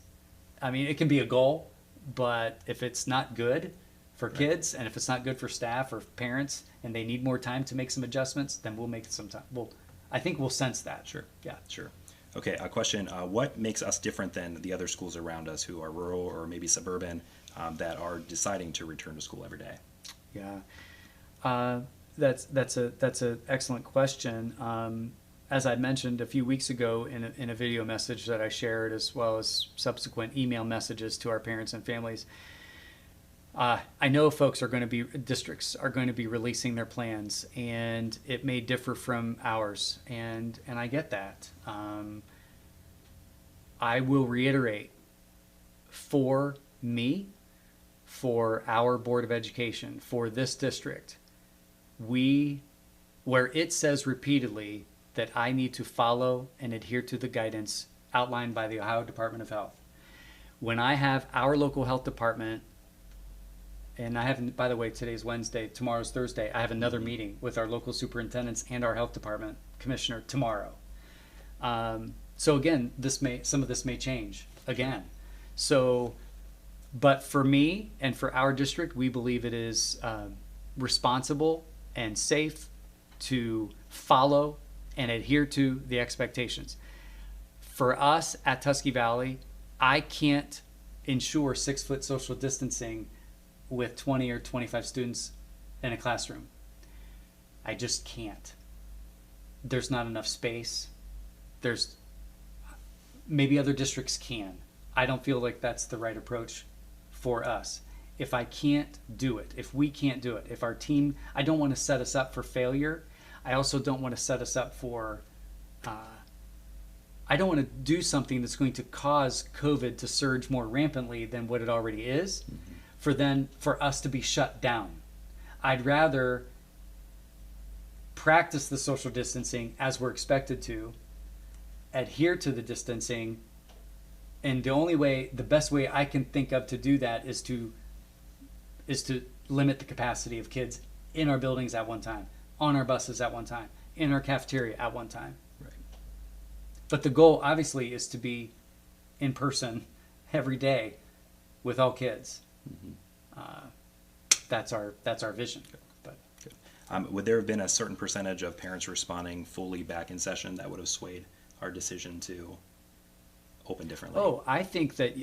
I mean, it can be a goal, but if it's not good for kids and if it's not good for staff or parents and they need more time to make some adjustments, then we'll make some time. I think we'll sense that. Sure. Yeah. Sure. Okay. A question. What makes us different than the other schools around us who are rural or maybe suburban that are deciding to return to school every day? Yeah. That's an excellent question. As I mentioned a few weeks ago in a video message that I shared, as well as subsequent email messages to our parents and families, I know districts are going to be releasing their plans, and it may differ from ours, and I get that. I will reiterate, for me, for our Board of Education, for this district, where it says repeatedly that I need to follow and adhere to the guidance outlined by the Ohio Department of Health. When I have our local health department, and I haven't, by the way, today's Wednesday, tomorrow's Thursday, I have another meeting with our local superintendents and our health department commissioner tomorrow. So again, some of this may change again. So, but for me and for our district, we believe it is responsible and safe to follow and adhere to the expectations. For us at Tusky Valley, I can't ensure 6-foot social distancing with 20 or 25 students in a classroom. I just can't. There's not enough space. Maybe other districts can. I don't feel like that's the right approach for us. If I can't do it, if we can't do it, if our team, I don't want to set us up for failure. I also don't want to set us up for I don't want to do something that's going to cause COVID to surge more rampantly than what it already is, for us to be shut down. I'd rather practice the social distancing as we're expected to, adhere to the distancing, and the best way I can think of to do that is to limit the capacity of kids in our buildings at one time, on our buses at one time, in our cafeteria at one time. Right. But the goal obviously is to be in person every day with all kids. That's our vision. But would there have been a certain percentage of parents responding fully back in session that would have swayed our decision to open differently? Oh, I think that,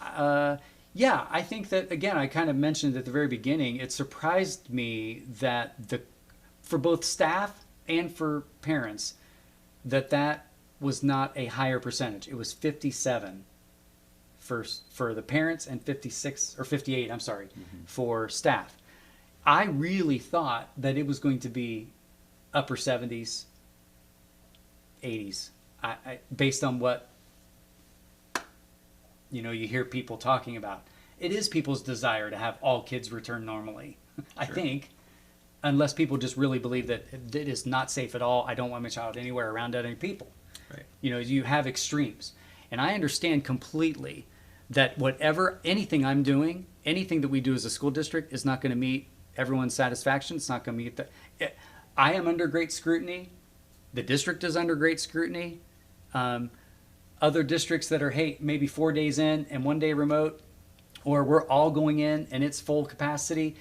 I think that, again, I kind of mentioned at the very beginning, it surprised me that for both staff and for parents, that was not a higher percentage. It was 57 for the parents and 56 or 58, I'm sorry, for staff. I really thought that it was going to be upper 70s, 80s. Based on what you hear people talking about. It is people's desire to have all kids return normally. I think, unless people just really believe that it is not safe at all. I don't want my child anywhere around other people. Right. You have extremes. And I understand completely that anything I'm doing, anything that we do as a school district is not going to meet everyone's satisfaction. It's not going to meet I am under great scrutiny. The district is under great scrutiny. Other districts that are, maybe 4 days in and 1 day remote, or we're all going in and it's full capacity.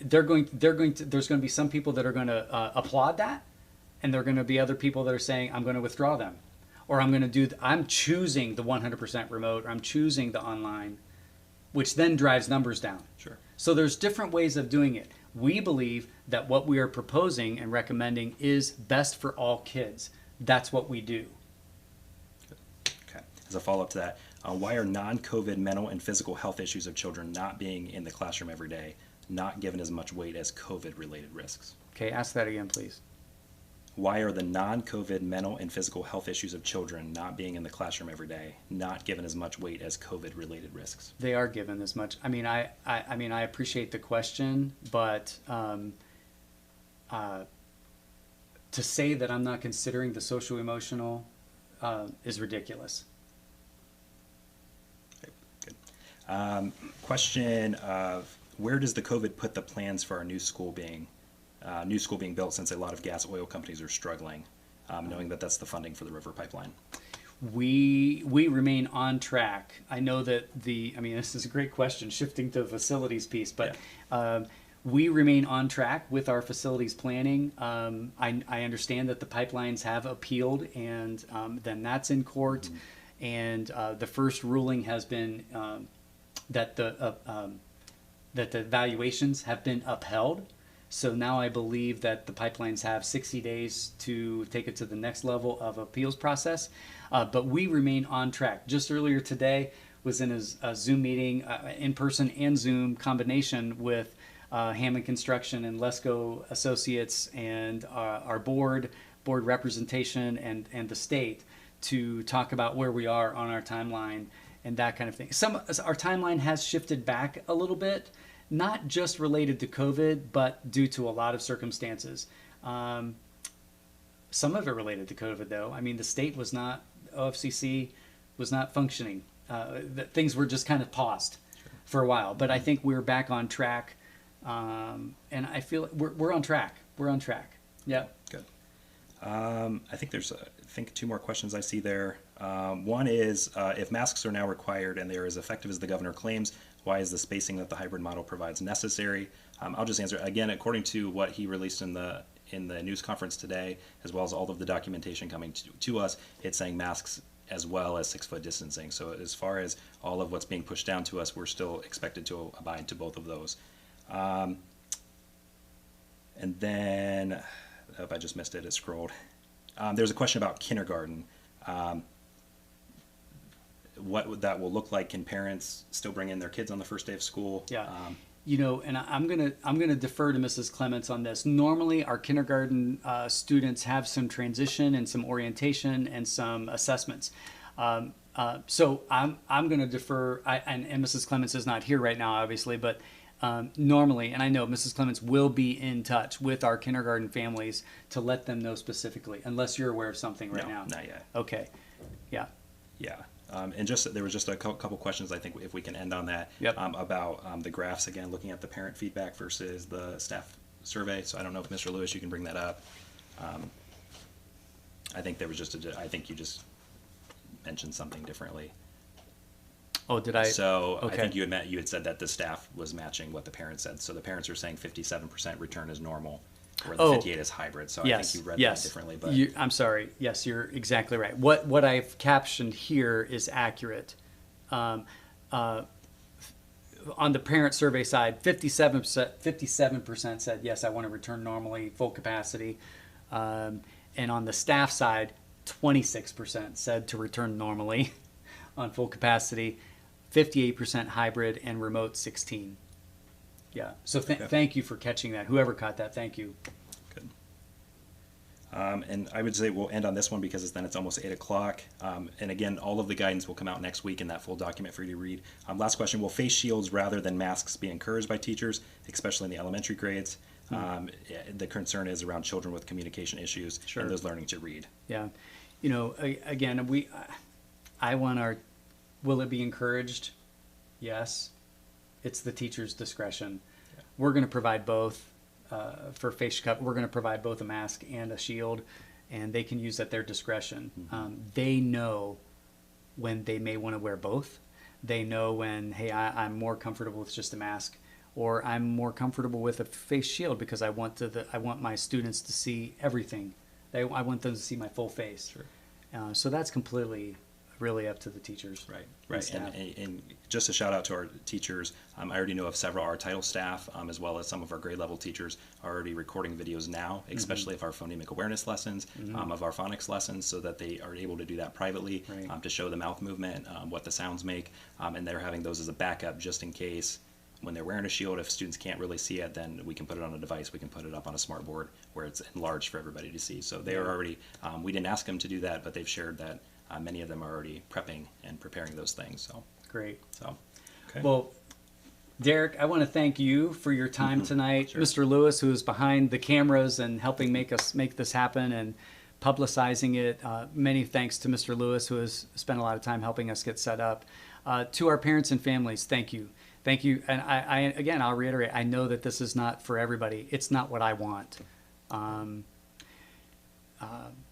There's going to be some people that are going to applaud that, and there are going to be other people that are saying, I'm going to withdraw them, or I'm choosing the 100% remote, or I'm choosing the online, which then drives numbers down. Sure. So there's different ways of doing it. We believe that what we are proposing and recommending is best for all kids. That's what we do. Okay. As a follow-up to that, why are non-COVID mental and physical health issues of children not being in the classroom every day not given as much weight as COVID-related risks? Okay, ask that again, please. Why are the non-COVID mental and physical health issues of children not being in the classroom every day not given as much weight as COVID-related risks? They are given as much. I mean, I appreciate the question, but to say that I'm not considering the social-emotional is ridiculous. Okay, good. Question of where does the COVID put the plans for our new school being built, since a lot of gas oil companies are struggling, knowing that that's the funding for the river pipeline? We remain on track. I know that this is a great question, shifting to the facilities piece, but we remain on track with our facilities planning. I understand that the pipelines have appealed, and then that's in court, and the first ruling has been that the valuations have been upheld. So now I believe that the pipelines have 60 days to take it to the next level of appeals process. But we remain on track. Just earlier today was in a Zoom meeting, in person and Zoom combination with Hammond Construction and Lesko Associates and our board representation and the state to talk about where we are on our timeline and that kind of thing. Our timeline has shifted back a little bit. Not just related to COVID, but due to a lot of circumstances. Some of it related to COVID, though. I mean, the state OFCC was not functioning. Things were just kind of paused for a while. But I think we're back on track, and I feel we're on track. We're on track. Yeah. Good. I think there's two more questions I see there. One is if masks are now required and they're as effective as the governor claims, why is the spacing that the hybrid model provides necessary? I'll just answer again. According to what he released in the news conference today, as well as all of the documentation coming to us, it's saying masks as well as 6 foot distancing. So as far as all of what's being pushed down to us, we're still expected to abide to both of those. And then, if I just missed it, it scrolled. There's a question about kindergarten. What that will look like. Can parents still bring in their kids on the first day of school? Yeah. And I'm gonna defer to Mrs. Clements on this. Normally, our kindergarten students have some transition and some orientation and some assessments. So I'm gonna defer. And Mrs. Clements is not here right now, obviously, but normally, and I know Mrs. Clements will be in touch with our kindergarten families to let them know specifically, unless you're aware of something right now. Not yet. Okay. Yeah. Yeah. And there was just a couple questions, I think, if we can end on that, Yep. About the graphs, again, looking at the parent feedback versus the staff survey. So I don't know if Mr. Lewis, you can bring that up. I think there was I think you just mentioned something differently. Oh, did I? So Okay. I think you had said that the staff was matching what the parents said. So the parents are saying 57% return is normal, where the 58 is hybrid. So I think you read that differently. But I'm sorry. Yes, you're exactly right. What I've captioned here is accurate. On the parent survey side, 57% said yes, I want to return normally, full capacity, and on the staff side, 26% said to return normally on full capacity, 58% hybrid, and remote 16. Yeah. So thank you for catching that. Whoever caught that, thank you. Good. And I would say we'll end on this one because then it's almost 8 o'clock. And again, all of the guidance will come out next week in that full document for you to read. Last question, will face shields rather than masks be encouraged by teachers, especially in the elementary grades? The concern is around children with communication issues and those learning to read. Yeah. Again, I want will it be encouraged? Yes. It's the teacher's discretion. Yeah. We're going to provide both for face cover. We're going to provide both a mask and a shield, and they can use at their discretion. Mm-hmm. They know when they may want to wear both. They know when, hey, I'm more comfortable with just a mask, or I'm more comfortable with a face shield because I want my students to see everything. I want them to see my full face. Sure. So that's completely really up to the teachers. Right. And just a shout out to our teachers. I already know of several our title staff, as well as some of our grade level teachers are already recording videos now, especially of our phonemic awareness lessons, of our phonics lessons, so that they are able to do that privately, to show the mouth movement, what the sounds make, and they're having those as a backup just in case when they're wearing a shield, if students can't really see it, then we can put it on a device, we can put it up on a smart board where it's enlarged for everybody to see. So they are already, we didn't ask them to do that, but they've shared that many of them are already prepping and preparing those things. So great. So, okay. Well, Derek, I want to thank you for your time tonight. Sure. Mr. Lewis, who is behind the cameras and helping make this happen and publicizing it. Many thanks to Mr. Lewis, who has spent a lot of time helping us get set up. To our parents and families, thank you. Thank you. And again, I'll reiterate, I know that this is not for everybody. It's not what I want.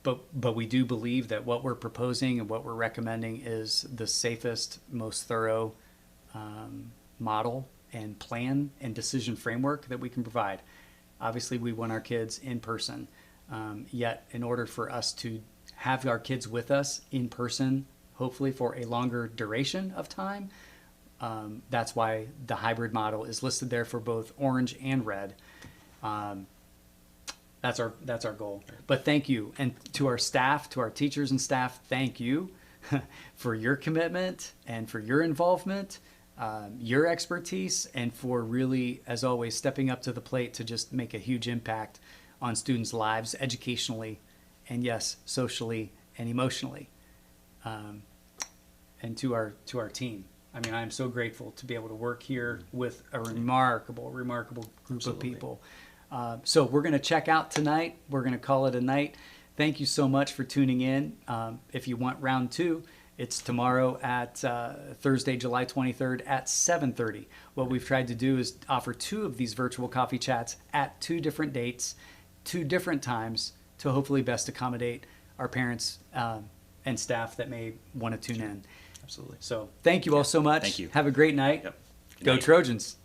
But we do believe that what we're proposing and what we're recommending is the safest, most thorough model and plan and decision framework that we can provide. Obviously, we want our kids in person. Yet, in order for us to have our kids with us in person, hopefully for a longer duration of time, that's why the hybrid model is listed there for both orange and red. That's our goal. But thank you. And to our staff, to our teachers and staff, thank you for your commitment and for your involvement, your expertise, and for really, as always, stepping up to the plate to just make a huge impact on students' lives educationally and, yes, socially and emotionally. And to our team. I mean, I'm so grateful to be able to work here with a remarkable group of people. So we're going to check out tonight. We're going to call it a night. Thank you so much for tuning in. If you want round 2, it's tomorrow at Thursday, July 23rd at 7:30. What we've tried to do is offer 2 of these virtual coffee chats at 2 different dates, 2 different times, to hopefully best accommodate our parents and staff that may want to tune in. Absolutely. So thank you all so much. Thank you. Have a great night. Yep. Go Trojans.